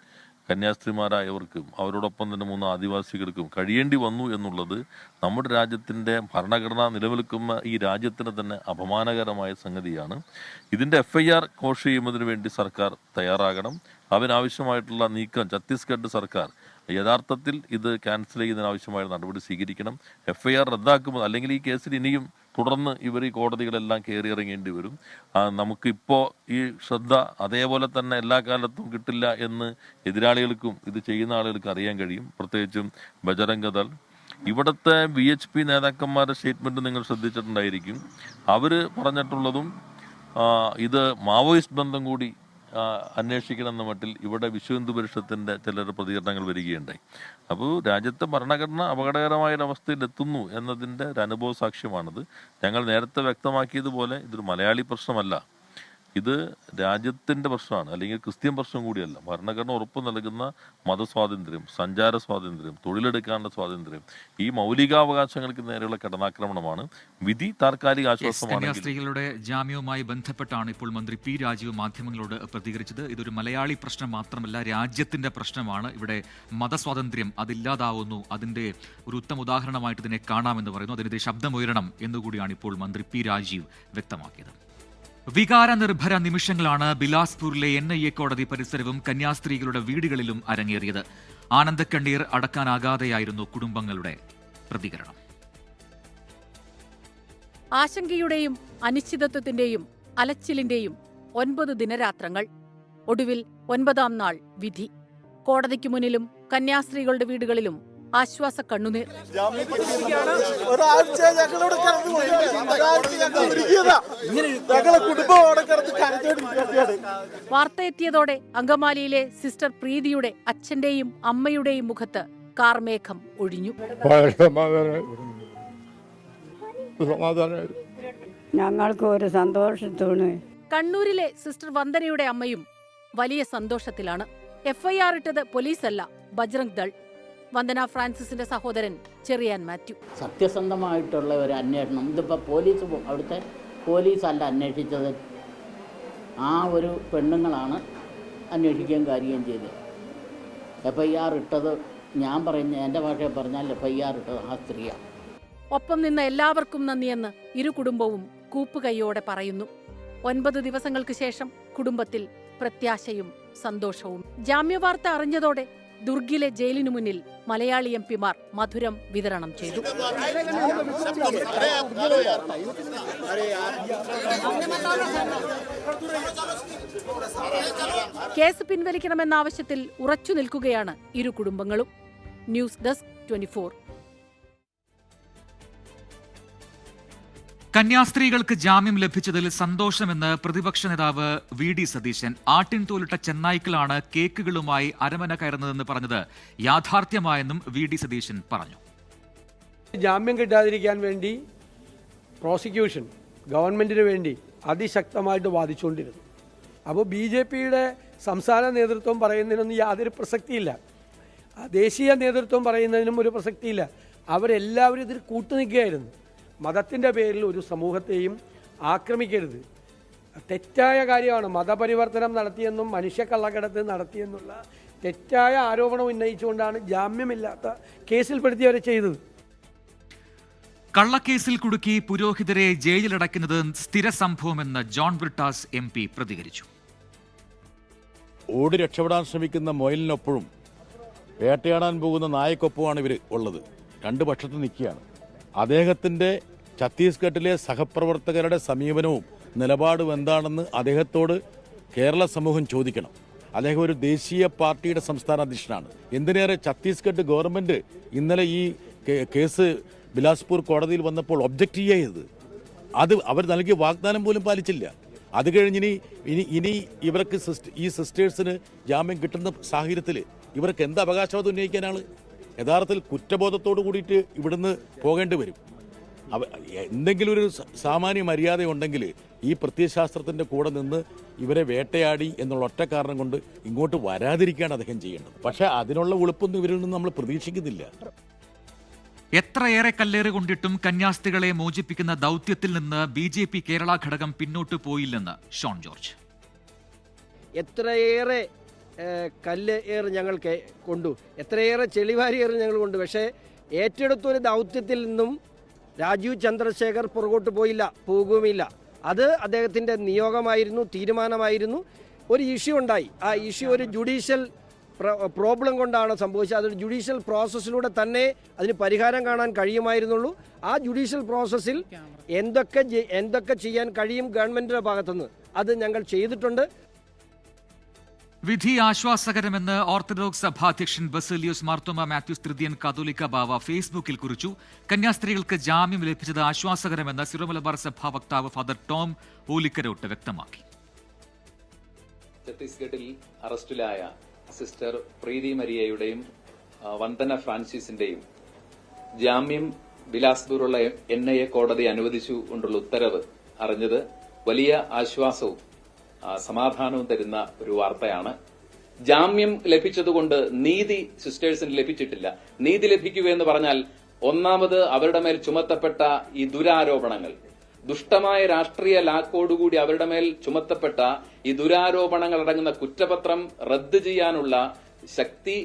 കന്യാസ്ത്രീമാരായവർക്കും അവരോടൊപ്പം തന്നെ 3 ആദിവാസികൾക്കും കഴിയേണ്ടി വന്നു എന്നുള്ളത് നമ്മുടെ രാജ്യത്തിൻ്റെ ഭരണഘടന നിലനിൽക്കുന്ന ഈ രാജ്യത്തിന് തന്നെ അപമാനകരമായ സംഗതിയാണ്. ഇതിൻ്റെ FIR കോഷ് ചെയ്യുന്നതിന് വേണ്ടി സർക്കാർ തയ്യാറാകണം. അതിനാവശ്യമായിട്ടുള്ള നീക്കം ഛത്തീസ്ഗഡ് സർക്കാർ യഥാർത്ഥത്തിൽ ഇത് ക്യാൻസൽ ചെയ്യുന്നതിനാവശ്യമായ നടപടി സ്വീകരിക്കണം. FIR റദ്ദാക്കുമ്പോൾ അല്ലെങ്കിൽ ഈ കേസിൽ ഇനിയും തുടർന്ന് ഇവർ ഈ കോടതികളെല്ലാം കയറിയിറങ്ങേണ്ടി വരും. നമുക്കിപ്പോൾ ഈ ശ്രദ്ധ അതേപോലെ തന്നെ എല്ലാ കാലത്തും കിട്ടില്ല എന്ന് എതിരാളികൾക്കും ഇത് ചെയ്യുന്ന ആളുകൾക്ക് അറിയാൻ കഴിയും. പ്രത്യേകിച്ചും ബജറംഗ് ദൾ. ഇവിടുത്തെ VHP നേതാക്കന്മാരുടെ സ്റ്റേറ്റ്മെൻറ്റ് നിങ്ങൾ ശ്രദ്ധിച്ചിട്ടുണ്ടായിരിക്കും. അവർ പറഞ്ഞിട്ടുള്ളതും ഇത് മാവോയിസ്റ്റ് ബന്ധം കൂടി അന്വേഷിക്കണമെന്ന മട്ടിൽ ഇവിടെ വിശ്വ ഹിന്ദു പരിഷത്തിൻ്റെ ചിലരുടെ പ്രതികരണങ്ങൾ വരികയുണ്ടായി. അപ്പോൾ രാജ്യത്തെ ഭരണഘടന അപകടകരമായൊരവസ്ഥയിൽ എത്തുന്നു എന്നതിൻ്റെ ഒരു അനുഭവ സാക്ഷ്യമാണിത്. ഞങ്ങൾ നേരത്തെ വ്യക്തമാക്കിയതുപോലെ ഇതൊരു മലയാളി പ്രശ്നമല്ല, ഇത് രാജ്യത്തിൻ്റെ പ്രശ്നമാണ്, അല്ലെങ്കിൽ ക്രിസ്ത്യൻ പ്രശ്നം കൂടിയല്ല. ഭരണഘടന ഉറപ്പ് നൽകുന്ന മതസ്വാതന്ത്ര്യം, സഞ്ചാര സ്വാതന്ത്ര്യം, തൊഴിലെടുക്കാനുള്ള സ്വാതന്ത്ര്യം, ഈ മൗലികാവകാശങ്ങൾക്ക് നേരെയുള്ള കടന്നാക്രമണമാണ്. വിധി താൽക്കാലിക ആശ്വാസമാണ്. കന്യാസ്ത്രീകളുടെ ജാമ്യവുമായി ബന്ധപ്പെട്ടാണ് ഇപ്പോൾ മന്ത്രി P. രാജീവ് മാധ്യമങ്ങളോട് പ്രതികരിച്ചത്. ഇതൊരു മലയാളി പ്രശ്നം മാത്രമല്ല, രാജ്യത്തിന്റെ പ്രശ്നമാണ്. ഇവിടെ മതസ്വാതന്ത്ര്യം അതില്ലാതാവുന്നു, അതിന്റെ ഒരു ഉത്തമ ഉദാഹരണമായിട്ട് ഇതിനെ കാണാമെന്ന് പറയുന്നു. അതിനെതിരെ ശബ്ദമുയരണം എന്നുകൂടിയാണ് ഇപ്പോൾ മന്ത്രി P. രാജീവ് വ്യക്തമാക്കിയത്. വികാരനിർഭര നിമിഷങ്ങളാണ് ബിലാസ്പൂരിലെ NIA കോടതി പരിസരവും കന്യാസ്ത്രീകളുടെ വീടുകളിലും അരങ്ങേറിയത്. ആനന്ദക്കണ്ണീർ അടക്കാനാകാതെയായിരുന്നു കുടുംബങ്ങളുടെ പ്രതികരണം. ആശങ്കയുടെയും അനിശ്ചിതത്വത്തിന്റെയും അലച്ചിലിന്റെയും 9 ദിനരാത്രങ്ങൾ. ഒടുവിൽ 9ാം നാൾ വിധി. കോടതിക്ക് മുന്നിലും കന്യാസ്ത്രീകളുടെ വീടുകളിലും ആശ്വാസ കണ്ണുനീർ. വാർത്തയെത്തിയതോടെ അങ്കമാലിയിലെ സിസ്റ്റർ പ്രീതിയുടെ അച്ഛന്റെയും അമ്മയുടെയും മുഖത്ത് കാർമേഘം ഒഴിഞ്ഞു. ഞങ്ങൾക്ക് ഒരു സന്തോഷത്തോണ്. കണ്ണൂരിലെ സിസ്റ്റർ വന്ദനയുടെ അമ്മയും വലിയ സന്തോഷത്തിലാണ്. FIR ഇട്ടത് പോലീസല്ല, ബജ്റംഗ് ദൾ. വന്ദന ഫ്രാൻസിസിന്റെ സഹോദരൻ ചെറിയാൻ മാത്യു. സത്യസന്ധമായിട്ടുള്ള ഒരു അന്വേഷണം. ഇതിപ്പോൾ അവിടുത്തെ പോലീസല്ല അന്വേഷിച്ചത്, ആ ഒരു പെണ്ണുങ്ങളാണ് അന്വേഷിക്കുകയും കാര്യവും ചെയ്തത്. FIR ഇട്ടത് ഞാൻ പറയുന്ന എൻ്റെ ഭാഷയിൽ പറഞ്ഞാൽ FIR ഇട്ടത് ആ സ്ത്രീയാണ്. ഒപ്പം നിന്ന് എല്ലാവർക്കും നന്ദിയെന്ന് ഇരു കുടുംബവും കൂപ്പുകൈയോടെ പറയുന്നു. 9 ദിവസങ്ങൾക്ക് ശേഷം കുടുംബത്തിൽ പ്രത്യാശയും സന്തോഷവും. ജാമ്യവാർത്ത അറിഞ്ഞതോടെ ദുർഗിലെ ജയിലിനു മുന്നിൽ മലയാളി MP-മാർ മധുരം വിതരണം ചെയ്തു. കേസ് പിൻവലിക്കണമെന്ന ആവശ്യത്തിൽ ഉറച്ചു നിൽക്കുകയാണ് ഇരു കുടുംബങ്ങളും. News desk 24. കന്യാസ്ത്രീകൾക്ക് ജാമ്യം ലഭിച്ചതിൽ സന്തോഷമെന്ന് പ്രതിപക്ഷ നേതാവ് വി.ഡി. സതീശൻ. ആട്ടിൻതോലിട്ട ചെന്നായ്ക്കളാണ് കേക്കുകളുമായി അരമന കയറുന്നതെന്ന് പറഞ്ഞത് യാഥാർത്ഥ്യമായെന്നും വി.ഡി. സതീശൻ പറഞ്ഞു. ജാമ്യം കിട്ടാതിരിക്കാൻ വേണ്ടി പ്രോസിക്യൂഷൻ ഗവൺമെൻറ്റിന് വേണ്ടി അതിശക്തമായിട്ട് വാദിച്ചുകൊണ്ടിരുന്നു. അപ്പോൾ BJPയുടെ സംസ്ഥാന നേതൃത്വം പറയുന്നതിനൊന്നും യാതൊരു പ്രസക്തിയില്ല, ദേശീയ നേതൃത്വം പറയുന്നതിനും ഒരു പ്രസക്തിയില്ല. അവരെല്ലാവരും ഇതിൽ കൂട്ടുനിൽക്കുകയായിരുന്നു. മതത്തിൻ്റെ പേരിൽ ഒരു സമൂഹത്തെയും ആക്രമിക്കരുത്. തെറ്റായ കാര്യമാണ്. മതപരിവർത്തനം നടത്തിയെന്നും മനുഷ്യക്കള്ളക്കടത്ത് നടത്തിയെന്നുള്ള തെറ്റായ ആരോപണം ഉന്നയിച്ചുകൊണ്ടാണ് ജാമ്യമില്ലാത്ത കേസിൽപ്പെടുത്തിയവരെ ചെയ്തത്. കള്ളക്കേസിൽ കുടുക്കി പുരോഹിതരെ ജയിലിലടയ്ക്കുന്നത് സ്ഥിര സംഭവമെന്ന് ജോൺ ബ്രിട്ടാസ് MP പ്രതികരിച്ചു. ഓടി രക്ഷപ്പെടാൻ ശ്രമിക്കുന്ന മൊയലിനൊപ്പവും വേട്ടയാടാൻ പോകുന്ന നായക്കൊപ്പമാണ് ഇവർ ഉള്ളത്. രണ്ട് പക്ഷത്ത് നിൽക്കുകയാണ്. അദ്ദേഹത്തിൻ്റെ ഛത്തീസ്ഗഡിലെ സഹപ്രവർത്തകരുടെ സമീപനവും നിലപാടും എന്താണെന്ന് അദ്ദേഹത്തോട് കേരള സമൂഹം ചോദിക്കണം. അദ്ദേഹം ഒരു ദേശീയ പാർട്ടിയുടെ സംസ്ഥാന അധ്യക്ഷനാണ്. എന്തിനേറെ ഛത്തീസ്ഗഡ് ഗവൺമെൻറ് ഇന്നലെ ഈ കേസ് ബിലാസ്പൂർ കോടതിയിൽ വന്നപ്പോൾ ഒബ്ജക്റ്റ് ചെയ്യരുത്. അത് അവർ നൽകിയ വാഗ്ദാനം പോലും പാലിച്ചില്ല. അത് കഴിഞ്ഞിനി ഇനി ഇവർക്ക് ഈ സിസ്റ്റേഴ്സിന് ജാമ്യം കിട്ടുന്ന സാഹചര്യത്തിൽ ഇവർക്ക് എന്ത് അവകാശവാദം ഉന്നയിക്കാനാണ്? യഥാർത്ഥത്തിൽ കുറ്റബോധത്തോടു കൂടിയിട്ട് ഇവിടുന്ന് പോകേണ്ടി വരും. എന്തെങ്കിലും ഒരു സാമാന്യ മര്യാദ ഉണ്ടെങ്കിൽ ഈ പ്രത്യയശാസ്ത്രത്തിൻ്റെ കൂടെ നിന്ന് ഇവരെ വേട്ടയാടി എന്നുള്ള ഒറ്റ കാരണം കൊണ്ട് ഇങ്ങോട്ട് വരാതിരിക്കുകയാണ് അദ്ദേഹം ചെയ്യേണ്ടത്. പക്ഷേ അതിനുള്ള ഉളുപ്പൊന്നും ഇവരിൽ നിന്ന് നമ്മൾ പ്രതീക്ഷിക്കുന്നില്ല. എത്രയേറെ കല്ലേറ് കൊണ്ടിട്ടും കന്യാസ്ത്രീകളെ മോചിപ്പിക്കുന്ന ദൗത്യത്തിൽ നിന്ന് BJP കേരള ഘടകം പിന്നോട്ട് പോയില്ലെന്ന് ഷോൺ ജോർജ്. എത്രയേറെ കല്ല് ഏറ് ഞങ്ങൾ കൊണ്ടു, എത്രയേറെ ചെളിവാരി ഏറ് ഞങ്ങൾ കൊണ്ടു. പക്ഷേ ഏറ്റെടുത്തൊരു ദൗത്യത്തിൽ നിന്നും രാജീവ് ചന്ദ്രശേഖർ പുറകോട്ട് പോയില്ല, പോകുമില്ല. അത് അദ്ദേഹത്തിൻ്റെ നിയോഗമായിരുന്നു, തീരുമാനമായിരുന്നു. ഒരു ഇഷ്യൂ ഉണ്ടായി. ആ ഇഷ്യൂ ഒരു ജുഡീഷ്യൽ പ്രോബ്ലം കൊണ്ടാണ് സംഭവിച്ചത്. അതൊരു ജുഡീഷ്യൽ പ്രോസസ്സിലൂടെ തന്നെ അതിന് പരിഹാരം കാണാൻ കഴിയുമായിരുന്നുള്ളൂ. ആ ജുഡീഷ്യൽ പ്രോസസ്സിൽ എന്തൊക്കെ ചെയ്യാൻ കഴിയും ഗവൺമെൻറ്റിൻ്റെ ഭാഗത്തുനിന്ന് അത് ഞങ്ങൾ ചെയ്തിട്ടുണ്ട്. വിധി ആശ്വാസകരമെന്ന് ഓർത്തഡോക്സ് സഭാധ്യക്ഷൻ ബസേലിയോസ് മാർത്തോമ മാത്യൂസ് തൃതീയൻ കാതോലിക്ക ബാവ ഫേസ്ബുക്കിൽ കുറിച്ചു. കന്യാസ്ത്രീകൾക്ക് ജാമ്യം ലഭിച്ചത് ആശ്വാസകരമെന്ന് സിറോ മലബാർ സഭാ വക്താവ് ഫാദർ ടോം ഓലിക്കരോട്ട് വ്യക്തമാക്കി. ഛത്തീസ്ഗഡിൽ അറസ്റ്റിലായ സിസ്റ്റർ പ്രീതി മരിയയുടെയും വന്ദന ഫ്രാൻസിസിന്റെയും ജാമ്യം ബിലാസ്പൂരുള്ള NIA കോടതി അനുവദിച്ചു കൊണ്ടുള്ള ഉത്തരവ് അറിഞ്ഞത് വലിയ ആശ്വാസവും സമാധാനവും തരുന്ന ഒരു വാർത്തയാണ്. ജാമ്യം ലഭിച്ചതുകൊണ്ട് നീതി സിസ്റ്റേഴ്സിന് ലഭിച്ചിട്ടില്ല. നീതി ലഭിക്കുക എന്ന് പറഞ്ഞാൽ ഒന്നാമത് അവരുടെ മേൽ ചുമത്തപ്പെട്ട ഈ ദുരാരോപണങ്ങൾ, ദുഷ്ടമായ രാഷ്ട്രീയ ലാക്കോടുകൂടി അവരുടെ മേൽ ചുമത്തപ്പെട്ട ഈ ദുരാരോപണങ്ങൾ അടങ്ങുന്ന കുറ്റപത്രം റദ്ദ് ചെയ്യാനുള്ള ശക്തി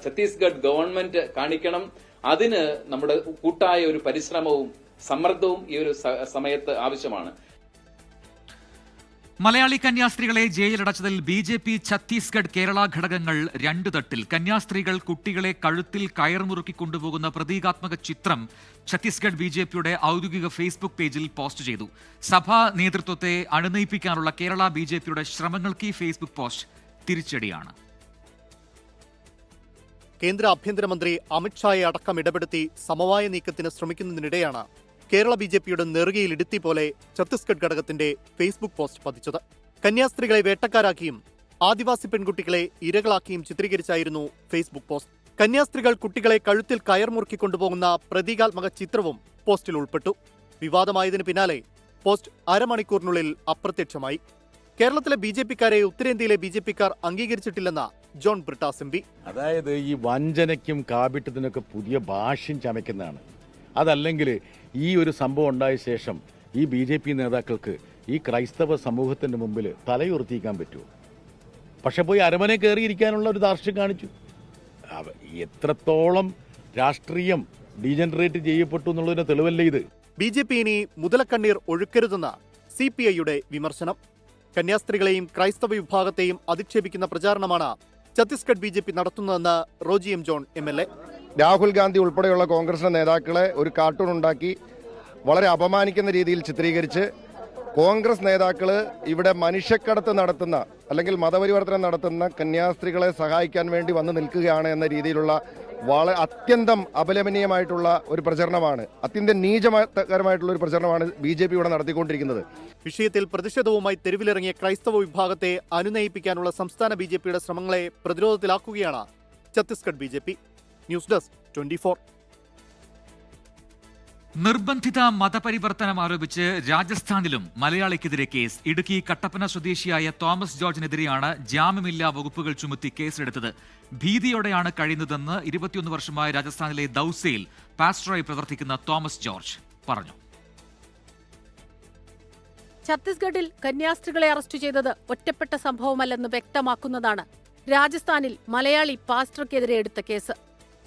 ഛത്തീസ്ഗഡ് ഗവൺമെന്റ് കാണിക്കണം. അതിന് നമ്മുടെ കൂട്ടായ ഒരു പരിശ്രമവും സമ്മർദ്ദവും ഈ ഒരു സമയത്ത് ആവശ്യമാണ്. മലയാളി കന്യാസ്ത്രീകളെ ജയിലിലടച്ചതിൽ BJP ഛത്തീസ്ഗഡ് കേരള ഘടകങ്ങൾ രണ്ടു തട്ടിൽ. കന്യാസ്ത്രീകൾ കുട്ടികളെ കഴുത്തിൽ കയർമുറുക്കി കൊണ്ടുപോകുന്ന പ്രതീകാത്മക ചിത്രം ഛത്തീസ്ഗഡ് BJPയുടെ ഔദ്യോഗിക ഫേസ്ബുക്ക് പേജിൽ പോസ്റ്റ് ചെയ്തു. സഭാ നേതൃത്വത്തെ അണിനയിപ്പിക്കാനുള്ള കേരള BJPയുടെ ശ്രമങ്ങൾക്ക് ഈ ഫേസ്ബുക്ക് പോസ്റ്റ് തിരിച്ചടിയാണ്. കേന്ദ്ര ആഭ്യന്തരമന്ത്രി അമിത്ഷായെ അടക്കം ഇടപെടുത്തി സമവായ നീക്കത്തിന് ശ്രമിക്കുന്നതിനിടെയാണ് കേരള BJPയുടെ നെറുകയിൽ ഇടുത്തി പോലെ ഛത്തീസ്ഗഡ് ഘടകത്തിന്റെ ഫേസ്ബുക്ക് പോസ്റ്റ് പതിച്ചത്. കന്യാസ്ത്രീകളെ വേട്ടക്കാരാക്കിയും ആദിവാസി പെൺകുട്ടികളെ ഇരകളാക്കിയും ചിത്രീകരിച്ചായിരുന്നു ഫേസ്ബുക്ക് പോസ്റ്റ്. കന്യാസ്ത്രീകൾ കുട്ടികളെ കഴുത്തിൽ കയർമുറുക്കി കൊണ്ടുപോകുന്ന പ്രതീകാത്മക ചിത്രവും പോസ്റ്റിൽ ഉൾപ്പെട്ടു. വിവാദമായതിനു പിന്നാലെ പോസ്റ്റ് അരമണിക്കൂറിനുള്ളിൽ അപ്രത്യക്ഷമായി. കേരളത്തിലെ BJPക്കാരെ ഉത്തരേന്ത്യയിലെ BJPക്കാർ അംഗീകരിച്ചിട്ടില്ലെന്ന ജോൺ ബ്രിട്ടാസ് MP. അതായത് ഈ വഞ്ചനയ്ക്കും കാപിട്ടത്തിനൊക്കെ പുതിയ ഭാഷ്യം ചമയ്ക്കുന്നതാണ്. അതല്ലെങ്കിൽ ഈ ഒരു സംഭവം ഉണ്ടായ ശേഷം ഈ BJP നേതാക്കൾക്ക് ഈ ക്രൈസ്തവ സമൂഹത്തിന്റെ മുമ്പിൽ തലയുയർത്തിക്കാൻ പറ്റുമോ? പക്ഷെ പോയി അരമനെ കയറിയിരിക്കാനുള്ള ഒരു ധാർഷ്ട്യം കാണിച്ചു. എത്രത്തോളം രാഷ്ട്രീയം ഡീജനറേറ്റ് ചെയ്യപ്പെട്ടു എന്നുള്ളതിന് തെളിവല്ലേ ഇത്? BJP ഇനി മുതലക്കണ്ണീർ ഒഴുക്കരുതെന്ന CPIയുടെ വിമർശനം. കന്യാസ്ത്രീകളെയും ക്രൈസ്തവ വിഭാഗത്തെയും അധിക്ഷേപിക്കുന്ന പ്രചാരണമാണ് ഛത്തീസ്ഗഡ് BJP നടത്തുന്നതെന്ന് Roji M. John MLA. Rahul Gandhi ഉൾപ്പെടെയുള്ള കോൺഗ്രസിന്റെ നേതാക്കളെ ഒരു കാർട്ടൂൺ ഉണ്ടാക്കി വളരെ അപമാനിക്കുന്ന രീതിയിൽ ചിത്രീകരിച്ച് കോൺഗ്രസ് നേതാക്കൾ ഇവിടെ മനുഷ്യക്കടത്ത് നടത്തുന്ന അല്ലെങ്കിൽ മതപരിവർത്തനം നടത്തുന്ന കന്യാസ്ത്രീകളെ സഹായിക്കാൻ വേണ്ടി വന്നു നിൽക്കുകയാണ് എന്ന രീതിയിലുള്ള വളരെ അത്യന്തം അപലപനീയമായിട്ടുള്ള ഒരു പ്രചരണമാണ്, അത്യന്തം നീചകരമായിട്ടുള്ള ഒരു പ്രചരണമാണ് BJP ഇവിടെ നടത്തിക്കൊണ്ടിരിക്കുന്നത്. വിഷയത്തിൽ പ്രതിഷേധവുമായി തെരുവിലിറങ്ങിയ ക്രൈസ്തവ വിഭാഗത്തെ അനുനയിപ്പിക്കാനുള്ള സംസ്ഥാന BJPയുടെ ശ്രമങ്ങളെ പ്രതിരോധത്തിലാക്കുകയാണ് ഛത്തീസ്ഗഡ് BJP. News desk 24. നിർബന്ധിത മതപരിവർത്തനം ആരോപിച്ച് രാജസ്ഥാനിലും മലയാളിക്കെതിരെ കേസ്. ഇടുക്കി കട്ടപ്പന സ്വദേശിയായ തോമസ് ജോർജിനെതിരെയാണ് ജാമ്യമില്ലാ വകുപ്പുകൾ ചുമത്തി കേസെടുത്തത്. ഭീതിയോടെയാണ് കഴിയുന്നതെന്ന് 21 വർഷമായ രാജസ്ഥാനിലെ ദൌസയിൽ പാസ്റ്ററായി പ്രവർത്തിക്കുന്ന തോമസ് ജോർജ് പറഞ്ഞു. ഛത്തീസ്ഗഡിൽ കന്യാസ്ത്രീകളെ അറസ്റ്റ് ചെയ്തത് ഒറ്റപ്പെട്ട സംഭവമല്ലെന്ന് വ്യക്തമാക്കുന്നതാണ് രാജസ്ഥാനിൽ മലയാളി പാസ്റ്റർക്കെതിരെ എടുത്ത കേസ്.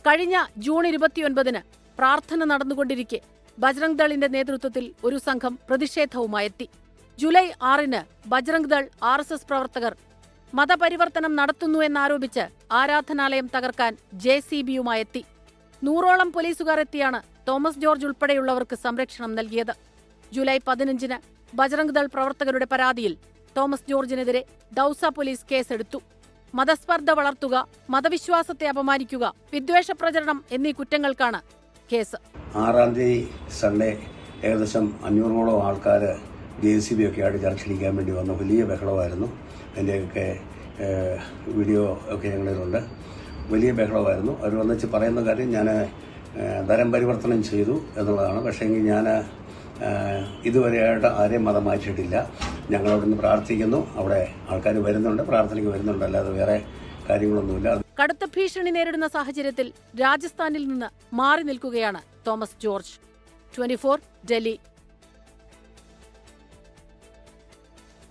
കഴിഞ്ഞ ജൂൺ 29-ന് പ്രാർത്ഥന നടന്നുകൊണ്ടിരിക്കെ ബജ്രംഗ് ദളിന്റെ നേതൃത്വത്തിൽ ഒരു സംഘം പ്രതിഷേധവുമായെത്തി. ജൂലൈ 6-ന് ബജ്രംഗ് ദൾ RSS പ്രവർത്തകർ മതപരിവർത്തനം നടത്തുന്നുവെന്നാരോപിച്ച് ആരാധനാലയം തകർക്കാൻ JCBയുമായെത്തി. 100ഓളം പോലീസുകാർ എത്തിയാണ് തോമസ് ജോർജ് ഉൾപ്പെടെയുള്ളവർക്ക് സംരക്ഷണം നൽകിയത്. ജൂലൈ 15-ന് ബജ്രംഗ് ദൾ പ്രവർത്തകരുടെ പരാതിയിൽ തോമസ് ജോർജിനെതിരെ ദൌസ പോലീസ് കേസെടുത്തു. മതസ്പർദ്ധ വളർത്തുക, മതവിശ്വാസത്തെ അപമാനിക്കുക, വിദ്വേഷ പ്രചരണം എന്നീ കുറ്റങ്ങൾക്കാണ് കേസ്. 6-ാം തീയതി സൺഡേ ഏകദേശം 500ഓളം ആൾക്കാർ JCB ഒക്കെ ആയിട്ട് ചർച്ചയിലിരിക്കാൻ വേണ്ടി വന്ന വലിയ ബഹളമായിരുന്നു. അതിൻ്റെയൊക്കെ വീഡിയോ ഒക്കെ ഞങ്ങളിലുണ്ട്. വലിയ ബഹളമായിരുന്നു. അവർ വന്നിച്ച് പറയുന്ന കാര്യം ഞാൻ തരം പരിവർത്തനം ചെയ്തു എന്നുള്ളതാണ്. പക്ഷേങ്കിൽ ഞാൻ ഇതുവരെയായിട്ട് ആരെയും മതം മാറ്റിയിട്ടില്ല. ഞങ്ങളവിടെ നിന്ന് പ്രാർത്ഥിക്കുന്നു, അവിടെ ആൾക്കാർ വരുന്നുണ്ട്, പ്രാർത്ഥനയ്ക്ക് വരുന്നുണ്ട്, അല്ലാതെ വേറെ കാര്യങ്ങളൊന്നുമില്ല. കടുത്ത ഭീഷണി നേരിടുന്ന സാഹചര്യത്തിൽ രാജസ്ഥാനിൽ നിന്ന് മാറി നിൽക്കുകയാണ് തോമസ് ജോർജ്. 24 ഡൽഹി.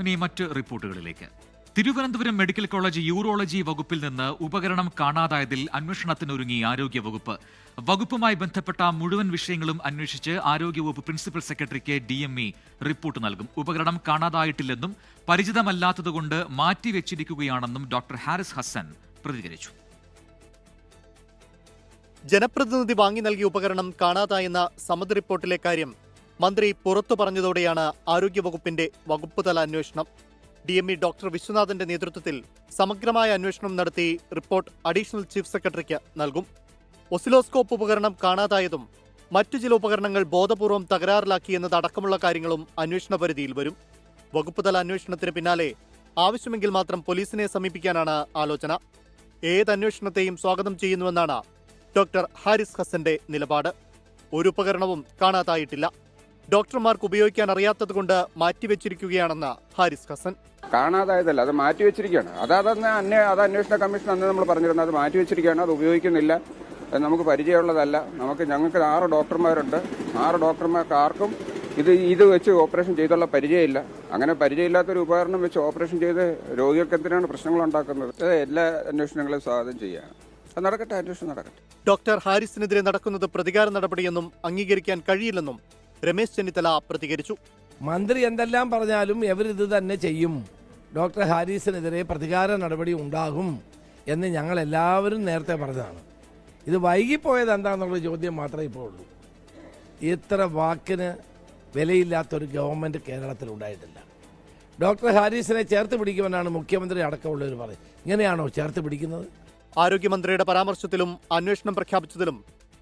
ഇനി മറ്റ് റിപ്പോർട്ടുകളിലേക്ക്. തിരുവനന്തപുരം മെഡിക്കൽ കോളേജ് യൂറോളജി വകുപ്പിൽ നിന്ന് ഉപകരണം കാണാതായതിൽ അന്വേഷണത്തിനൊരുങ്ങി ആരോഗ്യവകുപ്പ്. വകുപ്പുമായി ബന്ധപ്പെട്ട മുഴുവൻ വിഷയങ്ങളും അന്വേഷിച്ച് ആരോഗ്യവകുപ്പ് പ്രിൻസിപ്പൽ സെക്രട്ടറിക്ക് DME റിപ്പോർട്ട് നൽകും. ഉപകരണം കാണാതായിട്ടില്ലെന്നും പരിചിതമല്ലാത്തതുകൊണ്ട് മാറ്റിവെച്ചിരിക്കുകയാണെന്നും ഡോക്ടർ ഹാരിസ് ഹസൻ പ്രതികരിച്ചു. ജനപ്രതിനിധി വാങ്ങി നൽകിയ ഉപകരണം കാണാതായെന്ന സമിതി റിപ്പോർട്ടിലെ കാര്യം മന്ത്രി പുറത്തു പറഞ്ഞതോടെയാണ് ആരോഗ്യവകുപ്പിന്റെ വകുപ്പുതല അന്വേഷണം. DME ഡോക്ടർ വിശ്വനാഥന്റെ നേതൃത്വത്തിൽ സമഗ്രമായ അന്വേഷണം നടത്തി റിപ്പോർട്ട് അഡീഷണൽ ചീഫ് സെക്രട്ടറിക്ക് നൽകും. ഒസിലോസ്കോപ്പ് ഉപകരണം കാണാതായതും മറ്റു ചില ഉപകരണങ്ങൾ ബോധപൂർവം തകരാറിലാക്കിയെന്നതടക്കമുള്ള കാര്യങ്ങളും അന്വേഷണ പരിധിയിൽ വരും. വകുപ്പുതല അന്വേഷണത്തിന് പിന്നാലെ ആവശ്യമെങ്കിൽ മാത്രം പോലീസിനെ സമീപിക്കാനാണ് ആലോചന. ഏത് അന്വേഷണത്തെയും സ്വാഗതം ചെയ്യുന്നുവെന്നാണ് ഡോക്ടർ ഹാരിസ് ഹസന്റെ നിലപാട്. ഒരു ഉപകരണവും കാണാതായിട്ടില്ല. ഡോക്ടർമാർക്ക് ഉപയോഗിക്കാൻ അറിയാത്തതുകൊണ്ട് മാറ്റിവെച്ചിരിക്കുകയാണെന്ന് ഹാരിസ് ഹസൻ. കാണാതായതല്ല, അത് മാറ്റിവെച്ചിരിക്കുകയാണ്. അത് അന്വേഷണ കമ്മീഷൻ അന്ന് നമ്മൾ പറഞ്ഞിരുന്നത് അത് മാറ്റിവെച്ചിരിക്കുകയാണ്, അത് ഉപയോഗിക്കുന്നില്ല, നമുക്ക് പരിചയമുള്ളതല്ല. ഞങ്ങൾക്ക് 6 ഡോക്ടർമാരുണ്ട്. 6 ഡോക്ടർമാർക്ക് ആർക്കും ഇത് വെച്ച് ഓപ്പറേഷൻ ചെയ്തുള്ള പരിചയമില്ല. അങ്ങനെ പരിചയമില്ലാത്തൊരു ഉപകരണം വെച്ച് ഓപ്പറേഷൻ ചെയ്ത് രോഗികൾക്ക് എന്തിനാണ് പ്രശ്നങ്ങൾ ഉണ്ടാക്കുന്നത്? എല്ലാ അന്വേഷണങ്ങളെയും സ്വാഗതം ചെയ്യുകയാണ്. അത് നടക്കട്ടെ, അന്വേഷണം നടക്കട്ടെ. ഡോക്ടർ ഹാരിസിനെതിരെ നടക്കുന്നത് പ്രതികാര നടപടിയെന്നും അംഗീകരിക്കാൻ കഴിയില്ലെന്നും രമേശ് ചെന്നിത്തല പ്രതികരിച്ചു. മന്ത്രി എന്തെല്ലാം പറഞ്ഞാലും ഇവരിത് തന്നെ ചെയ്യും. ഡോക്ടർ ഹാരിസിനെതിരെ പ്രതികാര നടപടി ഉണ്ടാകും എന്ന് ഞങ്ങൾ എല്ലാവരും നേരത്തെ പറഞ്ഞതാണ്. ഇത് വൈകിപ്പോയത് എന്താണെന്നുള്ള ചോദ്യം മാത്രമേ ഇപ്പോൾ ഉള്ളൂ. ഇത്ര വാക്കിന് വിലയില്ലാത്തൊരു ഗവൺമെൻറ് കേരളത്തിൽ ഉണ്ടായിട്ടില്ല. ഡോക്ടർ ഹാരിസിനെ ചേർത്ത് പിടിക്കുമെന്നാണ് മുഖ്യമന്ത്രി അടക്കമുള്ളവർ പറയുന്നത്. ഇങ്ങനെയാണോ ചേർത്ത് പിടിക്കുന്നത്? ആരോഗ്യമന്ത്രിയുടെ പരാമർശത്തിലും അന്വേഷണം പ്രഖ്യാപിച്ചതിലും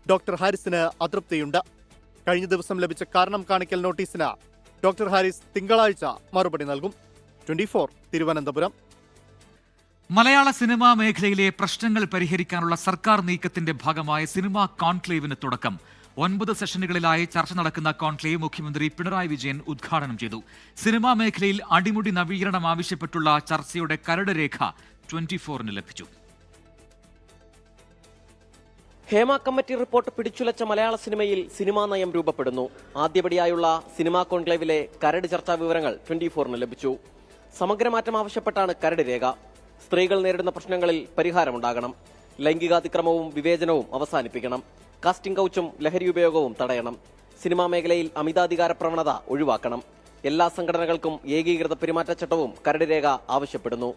ഡോക്ടർ ഹാരിസിന് അതൃപ്തിയുണ്ട്. കഴിഞ്ഞ ദിവസം ലഭിച്ച കാരണം കാണിക്കൽ നോട്ടീസിന് ഡോക്ടർ ഹാരിസ് തിങ്കളാഴ്ച മറുപടി നൽകും. 24 തിരുവനന്തപുരം. മലയാള സിനിമാ മേഖലയിലെ പ്രശ്നങ്ങൾ പരിഹരിക്കാനുള്ള സർക്കാർ നീക്കത്തിന്റെ ഭാഗമായ സിനിമാ കോൺക്ലേവിന് തുടക്കം. 9 സെഷനുകളിലായി ചർച്ച നടക്കുന്ന കോൺക്ലേവ് മുഖ്യമന്ത്രി പിണറായി വിജയൻ ഉദ്ഘാടനം ചെയ്തു. സിനിമാ മേഖലയിൽ അടിമുടി നവീകരണം ആവശ്യപ്പെട്ടുള്ള ചർച്ചയുടെ കരട് രേഖ 24-ന് ലഭിച്ചു. ഹേമ കമ്മിറ്റി റിപ്പോർട്ട് പിടിച്ചുലച്ച മലയാള സിനിമയിൽ സിനിമാ നയം രൂപപ്പെടുന്നു. ആദ്യപടിയായുള്ള സിനിമാ കോൺക്ലേവിലെ കരട് ചർച്ചാ വിവരങ്ങൾ 24-ന് ലഭിച്ചു. സമഗ്രമാറ്റം ആവശ്യപ്പെട്ടാണ് കരട് രേഖ. സ്ത്രീകൾ നേരിടുന്ന പ്രശ്നങ്ങളിൽ പരിഹാരമുണ്ടാകണം. ലൈംഗികാതിക്രമവും വിവേചനവും അവസാനിപ്പിക്കണം. കാസ്റ്റിംഗ് കൗച്ചും ലഹരി ഉപയോഗവും തടയണം. സിനിമാ മേഖലയിൽ അമിതാധികാര പ്രവണത ഒഴിവാക്കണം. എല്ലാ സംഘടനകൾക്കും ഏകീകൃത പെരുമാറ്റച്ചട്ടവും കരട് രേഖ ആവശ്യപ്പെടുന്നു.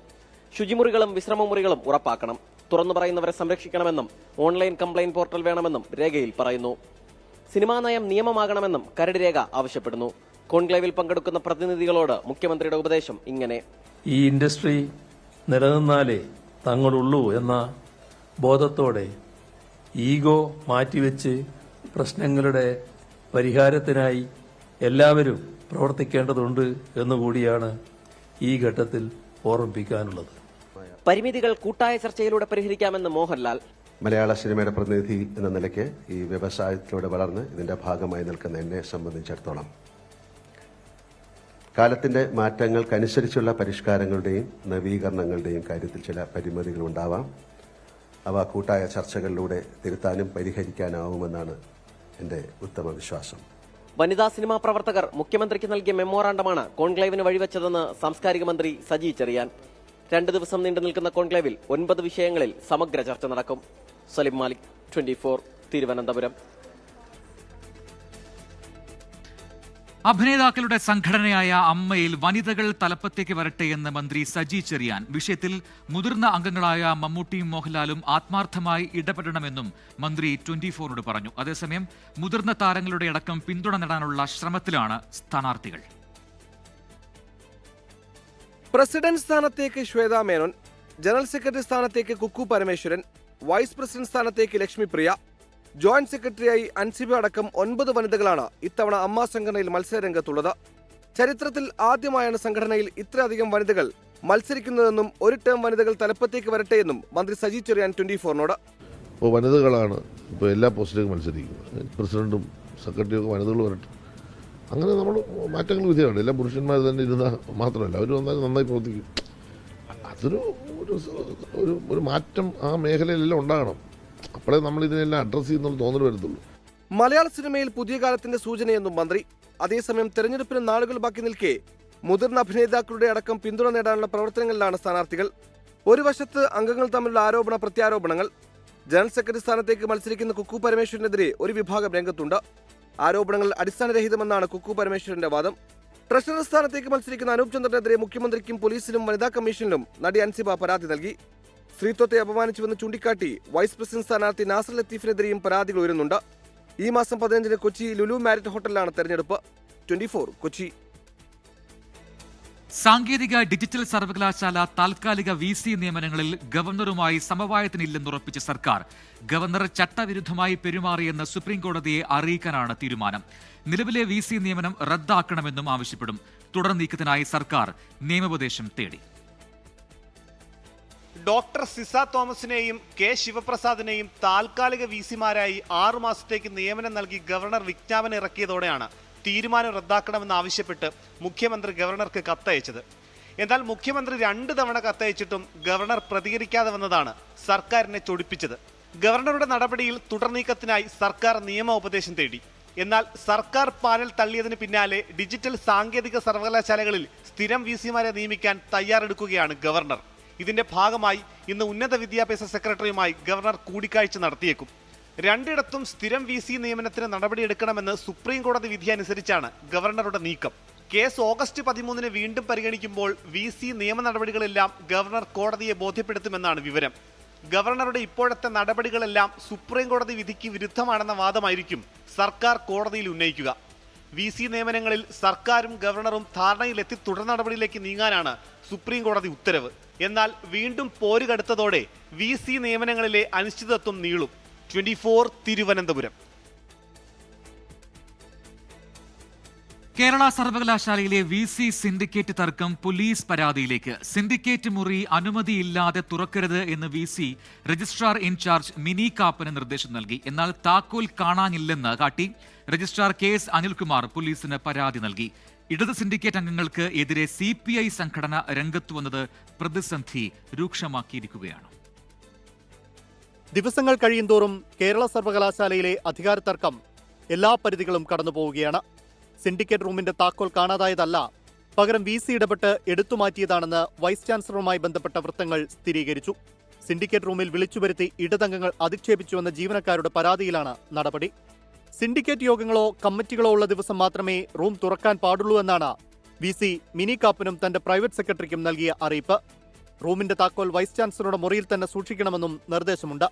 ശുചിമുറികളും വിശ്രമമുറികളും ഉറപ്പാക്കണം. തുറന്നു പറയുന്നവരെ സംരക്ഷിക്കണമെന്നും ഓൺലൈൻ കംപ്ലയിന്റ് പോർട്ടൽ വേണമെന്നും രേഖയിൽ പറയുന്നു. സിനിമാ നയം നിയമമാകണമെന്നും കരട് രേഖ ആവശ്യപ്പെടുന്നു. കോൺക്ലേവിൽ പങ്കെടുക്കുന്ന പ്രതിനിധികളോട് മുഖ്യമന്ത്രിയുടെ ഉപദേശം ഇങ്ങനെ: ഈ ഇൻഡസ്ട്രി നിലനിന്നാലേ തങ്ങളുള്ളൂ എന്ന ബോധത്തോടെ ഈഗോ മാറ്റിവെച്ച് പ്രശ്നങ്ങളുടെ പരിഹാരത്തിനായി എല്ലാവരും പ്രവർത്തിക്കേണ്ടതുണ്ട് എന്നുകൂടിയാണ് ഈ ഘട്ടത്തിൽ ഓർമ്മിപ്പിക്കാനുള്ളത്. പരിമിതികൾ കൂട്ടായ ചർച്ചയിലൂടെ പരിഹരിക്കാമെന്ന് മോഹൻലാൽ. മലയാള സിനിമയുടെ പ്രതിനിധി എന്ന നിലയ്ക്ക് ഈ വ്യവസായത്തിലൂടെ വളർന്ന് ഇതിന്റെ ഭാഗമായി നിൽക്കുന്ന എന്നെ സംബന്ധിച്ചിടത്തോളം കാലത്തിന്റെ മാറ്റങ്ങൾക്കനുസരിച്ചുള്ള പരിഷ്കാരങ്ങളുടെയും നവീകരണങ്ങളുടെയും കാര്യത്തിൽ ചില പരിമിതികൾ ഉണ്ടാവാം. അവ കൂട്ടായ ചർച്ചകളിലൂടെ തിരുത്താനും പരിഹരിക്കാനാവുമെന്നാണ് എൻ്റെ ഉത്തമ വിശ്വാസം. വനിതാ സിനിമാ പ്രവർത്തകർ മുഖ്യമന്ത്രിക്ക് നൽകിയ മെമ്മോറാണ്ടമാണ് കോൺക്ലേവിന് വഴിവെച്ചതെന്ന് സാംസ്കാരിക മന്ത്രി സജി ചെറിയാൻ. 2 ദിവസം നീണ്ടു നിൽക്കുന്ന കോൺക്ലേവിൽ 9 വിഷയങ്ങളിൽ സമഗ്ര ചർച്ച നടക്കും. സലിം മാലിക്, 24, തിരുവനന്തപുരം. അഭിനേതാക്കളുടെ സംഘടനയായ അമ്മയിൽ വനിതകൾ തലപ്പത്തേക്ക് വരട്ടെ എന്ന് മന്ത്രി സജി ചെറിയാൻ. വിഷയത്തിൽ മുതിർന്ന അംഗങ്ങളായ മമ്മൂട്ടിയും മോഹൻലാലും ആത്മാർത്ഥമായി ഇടപെടണമെന്നും മന്ത്രി 24നോട് പറഞ്ഞു. അതേസമയം മുതിർന്ന താരങ്ങളുടെ അടക്കം പിന്തുണ നേടാനുള്ള ശ്രമത്തിലാണ് സ്ഥാനാർത്ഥികൾ. പ്രസിഡന്റ് സ്ഥാനത്തേക്ക് ശ്വേതാ മേനോൻ, ജനറൽ സെക്രട്ടറി സ്ഥാനത്തേക്ക് കുക്കു പരമേശ്വരൻ, വൈസ് പ്രസിഡന്റ് സ്ഥാനത്തേക്ക് ലക്ഷ്മി പ്രിയ, ജോയിന്റ് സെക്രട്ടറിയായി അൻസിബ അടക്കം 9 വനിതകളാണ് ഇത്തവണ അമ്മ സംഘടനയിൽ മത്സരരംഗത്തുള്ളത്. ചരിത്രത്തിൽ ആദ്യമായാണ് സംഘടനയിൽ ഇത്രയധികം വനിതകൾ മത്സരിക്കുന്നതെന്നും ഒരു ടേം വനിതകൾ തലപ്പത്തേക്ക് വരട്ടെയെന്നും മന്ത്രി സജി ചെറിയാൻ 24നോട്. ഇപ്പോൾ വനിതകളാണ് ഇപ്പോൾ എല്ലാ പോസ്റ്റിലേക്കും മത്സരിക്കുന്നത്. പ്രസിഡന്റും സെക്രട്ടറിയും ഒക്കെ വനിതകൾ വരട്ടെ. അങ്ങനെ നമ്മൾ മാറ്റങ്ങൾ വിധിയാണ്. എല്ലാം പുരുഷന്മാർ തന്നെ ഇരുന്നാൽ മാത്രമല്ല, അവർ വന്നാൽ നന്നായി പ്രവർത്തിക്കും. അതൊരു ഒരു മാറ്റം ആ മേഖലയിലെല്ലാം ഉണ്ടാകണം. അപ്പോഴേ നമ്മൾ ഇതിനെല്ലാം അഡ്രസ് ചെയ്യുന്ന തോന്നൽ വരത്തുള്ളൂ. മലയാള സിനിമയിൽ പുതിയ കാലത്തിന്റെ സൂചനയെന്നും മന്ത്രി. അതേസമയം തെരഞ്ഞെടുപ്പിന് നാളുകൾ ബാക്കി നിൽക്കെ മുതിർന്ന അഭിനേതാക്കളുടെ അടക്കം പിന്തുണ നേടാനുള്ള പ്രവർത്തനങ്ങളിലാണ് സ്ഥാനാർത്ഥികൾ. ഒരു വശത്ത് അംഗങ്ങൾ തമ്മിലുള്ള ആരോപണ പ്രത്യാരോപണങ്ങൾ. ജനറൽ സെക്രട്ടറി സ്ഥാനത്തേക്ക് മത്സരിക്കുന്ന കുക്കു പരമേശ്വരനെതിരെ ഒരു വിഭാഗം രംഗത്തുണ്ട്. ആരോപണങ്ങൾ അടിസ്ഥാനരഹിതമെന്നാണ് കുക്കു പരമേശ്വരന്റെ വാദം. ട്രഷറർ സ്ഥാനത്തേക്ക് മത്സരിക്കുന്ന അനൂപ് ചന്ദ്രനെതിരെ മുഖ്യമന്ത്രിക്കും പോലീസിലും വനിതാ കമ്മീഷനിലും നടി അൻസിബ പരാതി നൽകി. സ്ത്രീത്വത്തെ അപമാനിച്ചുവെന്ന് ചൂണ്ടിക്കാട്ടി വൈസ് പ്രസിഡന്റ് സ്ഥാനാർത്ഥി നാസർ ലത്തീഫിനെതിരെയും പരാതികൾ ഉയരുന്നുണ്ട്. ഈ മാസം 15-ന് കൊച്ചി ലുലു മാരിറ്റ് ഹോട്ടലിലാണ് തെരഞ്ഞെടുപ്പ്. 24 കൊച്ചി. സാങ്കേതിക ഡിജിറ്റൽ സർവകലാശാല താൽക്കാലിക VC നിയമനങ്ങളിൽ ഗവർണറുമായി സമവായത്തിനില്ലെന്നുറപ്പിച്ച സർക്കാർ ഗവർണർ ചട്ടവിരുദ്ധമായി പെരുമാറിയെന്ന് സുപ്രീംകോടതിയെ അറിയിക്കാനാണ് തീരുമാനം. നിലവിലെ VC നിയമനം റദ്ദാക്കണമെന്നും ആവശ്യപ്പെടും. തുടർ നീക്കത്തിനായി സർക്കാർ നിയമോപദേശം തേടി. ഡോക്ടർ സിസ തോമസിനെയും കെ ശിവപ്രസാദിനെയും താൽക്കാലിക VC-മാരായി 6 മാസത്തേക്ക് നിയമനം നൽകി ഗവർണർ വിജ്ഞാപനം ഇറക്കിയതോടെയാണ് തീരുമാനം റദ്ദാക്കണമെന്നാവശ്യപ്പെട്ട് മുഖ്യമന്ത്രി ഗവർണർക്ക് കത്തയച്ചത്. എന്നാൽ മുഖ്യമന്ത്രി 2 തവണ കത്തയച്ചിട്ടും ഗവർണർ പ്രതികരിക്കാതെ വന്നതാണ് സർക്കാരിനെ ചൊടിപ്പിച്ചത്. ഗവർണറുടെ നടപടിയിൽ തുടർ നീക്കത്തിനായി സർക്കാർ നിയമോപദേശം തേടി. എന്നാൽ സർക്കാർ പാനൽ തള്ളിയതിന് പിന്നാലെ ഡിജിറ്റൽ സാങ്കേതിക സർവകലാശാലകളിൽ സ്ഥിരം VC-മാരെ നിയമിക്കാൻ തയ്യാറെടുക്കുകയാണ് ഗവർണർ. ഇതിന്റെ ഭാഗമായി ഇന്ന് ഉന്നത വിദ്യാഭ്യാസ സെക്രട്ടറിയുമായി ഗവർണർ കൂടിക്കാഴ്ച നടത്തിയേക്കും. 2ഇടത്തും സ്ഥിരം VC നിയമനത്തിന് നടപടിയെടുക്കണമെന്ന് സുപ്രീം കോടതി വിധി അനുസരിച്ചാണ് ഗവർണറുടെ നീക്കം. കേസ് ഓഗസ്റ്റ് 13-ന് വീണ്ടും പരിഗണിക്കുമ്പോൾ VC നിയമ നടപടികളെല്ലാം ഗവർണർ കോടതിയെ ബോധ്യപ്പെടുത്തുമെന്നാണ് വിവരം. ഗവർണറുടെ ഇപ്പോഴത്തെ നടപടികളെല്ലാം സുപ്രീം കോടതി വിധിക്ക് വിരുദ്ധമാണെന്ന വാദമായിരിക്കും സർക്കാർ കോടതിയിൽ ഉന്നയിക്കുക. VC നിയമനങ്ങളിൽ സർക്കാരും ഗവർണറും ധാരണയിലെത്തി തുടർ നടപടിയിലേക്ക് നീങ്ങാനാണ് സുപ്രീം കോടതി ഉത്തരവ്. എന്നാൽ വീണ്ടും പോര് കടുത്തതോടെ VC നിയമനങ്ങളിലെ അനിശ്ചിതത്വം നീളും. 24 തിരുവനന്തപുരം. കേരള സർവകലാശാലയിലെ VC സിൻഡിക്കേറ്റ് തർക്കം പോലീസ് പരാതിയിലേക്ക്. സിൻഡിക്കേറ്റ് മുറി അനുമതിയില്ലാതെ തുറക്കരുത് എന്ന് VC രജിസ്ട്രാർ ഇൻചാർജ് മിനി കാപ്പന് നിർദ്ദേശം നൽകി. എന്നാൽ താക്കോൽ കാണാനില്ലെന്ന് കാട്ടി രജിസ്ട്രാർ KS അനിൽകുമാർ പോലീസിന് പരാതി നൽകി. ഇടത് സിൻഡിക്കേറ്റ് അംഗങ്ങൾക്ക് എതിരെ CPI സംഘടന രംഗത്തു വന്നത് പ്രതിസന്ധി രൂക്ഷമാക്കിയിരിക്കുകയാണ്. ദിവസങ്ങൾ കഴിയുന്തോറും കേരള സർവകലാശാലയിലെ അധികാര തർക്കം എല്ലാ പരിധികളും കടന്നുപോവുകയാണ്. സിൻഡിക്കേറ്റ് റൂമിന്റെ താക്കോൽ കാണാതായതല്ല, പകരം VC ഇടപെട്ട് എടുത്തുമാറ്റിയതാണെന്ന് വൈസ് ചാൻസലറുമായി ബന്ധപ്പെട്ട വൃത്തങ്ങൾ സ്ഥിരീകരിച്ചു. സിൻഡിക്കേറ്റ് റൂമിൽ വിളിച്ചുവരുത്തി ഇടതംഗങ്ങൾ അധിക്ഷേപിച്ചുവെന്ന ജീവനക്കാരുടെ പരാതിയിലാണ് നടപടി. സിൻഡിക്കേറ്റ് യോഗങ്ങളോ കമ്മിറ്റികളോ ഉള്ള ദിവസം മാത്രമേ റൂം തുറക്കാൻ പാടുള്ളൂ എന്നാണ് VC മിനി കാപ്പനും തന്റെ പ്രൈവറ്റ് സെക്രട്ടറിക്കും നൽകിയ അറിയിപ്പ്. റൂമിന്റെ താക്കോൽ വൈസ് ചാൻസലറുടെ മുറിയിൽ തന്നെ സൂക്ഷിക്കണമെന്നും നിർദ്ദേശമുണ്ട്.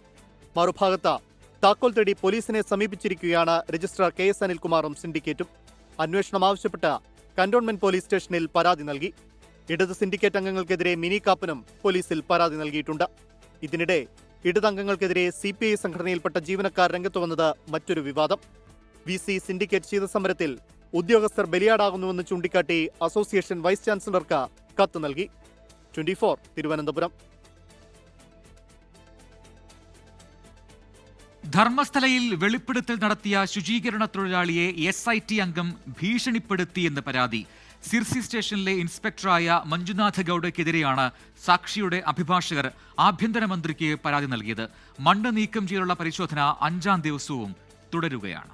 മറുഭാഗത്ത് താക്കോൽ തേടി പോലീസിനെ സമീപിച്ചിരിക്കുകയാണ് രജിസ്ട്രാർ KS അനിൽകുമാറും സിൻഡിക്കേറ്റും. അന്വേഷണം ആവശ്യപ്പെട്ട് കന്റോൺമെന്റ് പോലീസ് സ്റ്റേഷനിൽ പരാതി നൽകി. ഇടത് സിൻഡിക്കേറ്റ് അംഗങ്ങൾക്കെതിരെ മിനി കാപ്പനും പോലീസിൽ പരാതി നൽകിയിട്ടുണ്ട്. ഇതിനിടെ ഇടത് അംഗങ്ങൾക്കെതിരെ CPI സംഘടനയിൽപ്പെട്ട ജീവനക്കാർ രംഗത്ത് വന്നത് മറ്റൊരു വിവാദം. VC സിൻഡിക്കേറ്റ് ശീതസമരത്തിൽ ഉദ്യോഗസ്ഥർ ബലിയാടാകുന്നുവെന്ന് ചൂണ്ടിക്കാട്ടി അസോസിയേഷൻ വൈസ് ചാൻസലർക്ക് കത്ത് നൽകി. 24 തിരുവനന്തപുരം. ധർമ്മസ്ഥലയിൽ വെളിപ്പെടുത്തൽ നടത്തിയ ശുചീകരണ തൊഴിലാളിയെ SIT അംഗം ഭീഷണിപ്പെടുത്തിയെന്ന് പരാതി. സിർസി സ്റ്റേഷനിലെ ഇൻസ്പെക്ടറായ മഞ്ജുനാഥ് ഗൌഡയ്ക്കെതിരെയാണ് സാക്ഷിയുടെ അഭിഭാഷകർ ആഭ്യന്തരമന്ത്രിക്ക് പരാതി നൽകിയത്. മണ്ണ് നീക്കം ചെയ്തുള്ള പരിശോധന 5ാം ദിവസവും തുടരുകയാണ്.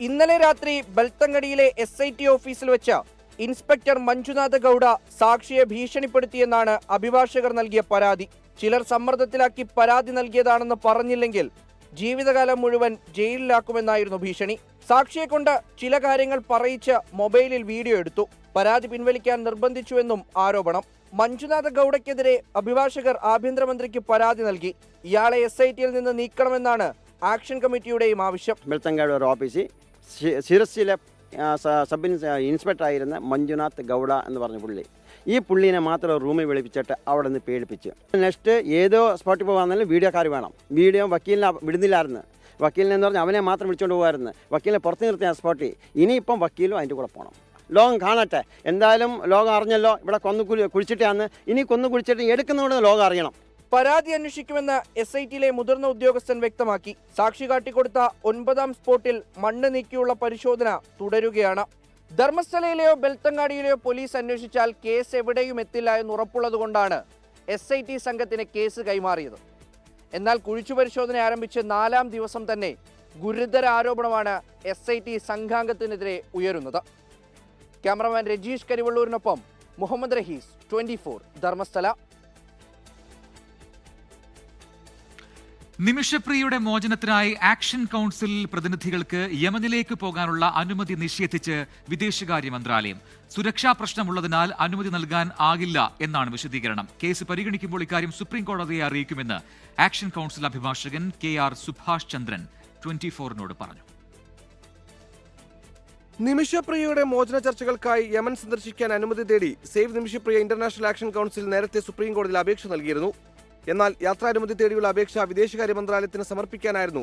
ഇന്നലെ രാത്രി ബെൽത്തങ്ങടിയിലെ SIT ഓഫീസിൽ വെച്ച് ഇൻസ്പെക്ടർ മഞ്ജുനാഥ ഗൌഡ സാക്ഷിയെ ഭീഷണിപ്പെടുത്തിയെന്നാണ് അഭിഭാഷകർ നൽകിയ പരാതി. ചിലർ സമ്മർദ്ദത്തിലാക്കി പരാതി നൽകിയതാണെന്ന് പറഞ്ഞില്ലെങ്കിൽ ജീവിതകാലം മുഴുവൻ ജയിലിലാക്കുമെന്നായിരുന്നു ഭീഷണി. സാക്ഷിയെ കൊണ്ട് ചില കാര്യങ്ങൾ പറയിച്ച് മൊബൈലിൽ വീഡിയോ എടുത്തു. പരാതി പിൻവലിക്കാൻ നിർബന്ധിച്ചുവെന്നും ആരോപണം. മഞ്ജുനാഥ ഗൌഡയ്ക്കെതിരെ അഭിഭാഷകർ ആഭ്യന്തരമന്ത്രിക്ക് പരാതി നൽകി. ഇയാളെ SITയിൽ നിന്ന് നീക്കണമെന്നാണ് ആക്ഷൻ കമ്മിറ്റിയുടെയും ആവശ്യം. ബെൽത്തങ്ങാട് ഒരു ഓഫീസിൽ സിരസിലെ സബ് ഇൻസ്പെക്ടർ ആയിരുന്ന മഞ്ജുനാഥ് ഗൌഡ എന്ന് പറഞ്ഞ പുള്ളി, ഈ പുള്ളീനെ മാത്രം റൂമിൽ വിളിപ്പിച്ചിട്ട് അവിടെ നിന്ന് പേടിപ്പിച്ചു. നെക്സ്റ്റ് ഏതോ സ്പോട്ടിൽ പോകാന്നാലും വീഡിയോക്കാർ വേണം. വീഡിയോ വക്കീലിനെ വിടുന്നില്ലായിരുന്നു. വക്കീലിനെന്ന് പറഞ്ഞാൽ അവനെ മാത്രം വിളിച്ചുകൊണ്ട് പോകുമായിരുന്നു. വക്കീലിനെ പുറത്ത് നിർത്തിയ സ്പോട്ടിൽ. ഇനിയിപ്പം വക്കീലും അതിൻ്റെ കൂടെ പോകണം. ലോകം കാണട്ടെ. എന്തായാലും ലോകം അറിഞ്ഞല്ലോ ഇവിടെ കുഴിച്ചിട്ടാന്ന്. ഇനി കുഴിച്ചിട്ട് എടുക്കുന്നതുകൊണ്ട് ലോകം അറിയണം. പരാതി അന്വേഷിക്കുമെന്ന് SITയിലെ മുതിർന്ന ഉദ്യോഗസ്ഥൻ വ്യക്തമാക്കി. സാക്ഷി കാട്ടിക്കൊടുത്ത 9ാം സ്പോട്ടിൽ മണ്ണ് നീക്കിയുള്ള പരിശോധന തുടരുകയാണ്. ധർമ്മസ്ഥലയിലെയോ ബെൽത്തങ്ങാടിയിലെയോ പോലീസ് അന്വേഷിച്ചാൽ കേസ് എവിടെയും എത്തില്ല എന്ന് ഉറപ്പുള്ളതുകൊണ്ടാണ് SIT സംഘത്തിന് കേസ് കൈമാറിയത്. എന്നാൽ കുഴിച്ചു പരിശോധന ആരംഭിച്ച് 4ാം ദിവസം തന്നെ ഗുരുതര ആരോപണമാണ് SIT സംഘാംഗത്തിനെതിരെ ഉയരുന്നത്. ക്യാമറമാൻ രജീഷ് കരിവള്ളൂരിനൊപ്പം മുഹമ്മദ് റഹീസ്, 24 ധർമ്മസ്ഥല. നിമിഷപ്രിയയുടെ മോചനത്തിനായി ആക്ഷൻ കൗൺസിൽ പ്രതിനിധികൾക്ക് യമനിലേക്ക് പോകാനുള്ള അനുമതി നിഷേധിച്ച് വിദേശകാര്യ മന്ത്രാലയം. സുരക്ഷാ പ്രശ്നമുള്ളതിനാൽ അനുമതി നൽകാൻ ആകില്ല എന്നാണ് വിശദീകരണം. കേസ് പരിഗണിക്കുമ്പോൾ ഇക്കാര്യം സുപ്രീം കോടതിയെ അറിയിക്കുമെന്ന് ആക്ഷൻ കൗൺസിൽ അഭിഭാഷകൻ KR സുഭാഷ് ചന്ദ്രൻ 24നോട് പറഞ്ഞു. നിമിഷപ്രിയയുടെ മോചന ചർച്ചകൾക്കായി യമൻ സന്ദർശിക്കാൻ അനുമതി തേടി save Nimisha Priya international action council നേരത്തെ സുപ്രീം കോടതിയിൽ അപേക്ഷ നൽകിയിരുന്നു. എന്നാൽ യാത്രാനുമതി തേടിയുള്ള അപേക്ഷ വിദേശകാര്യ മന്ത്രാലയത്തിന് സമർപ്പിക്കാനായിരുന്നു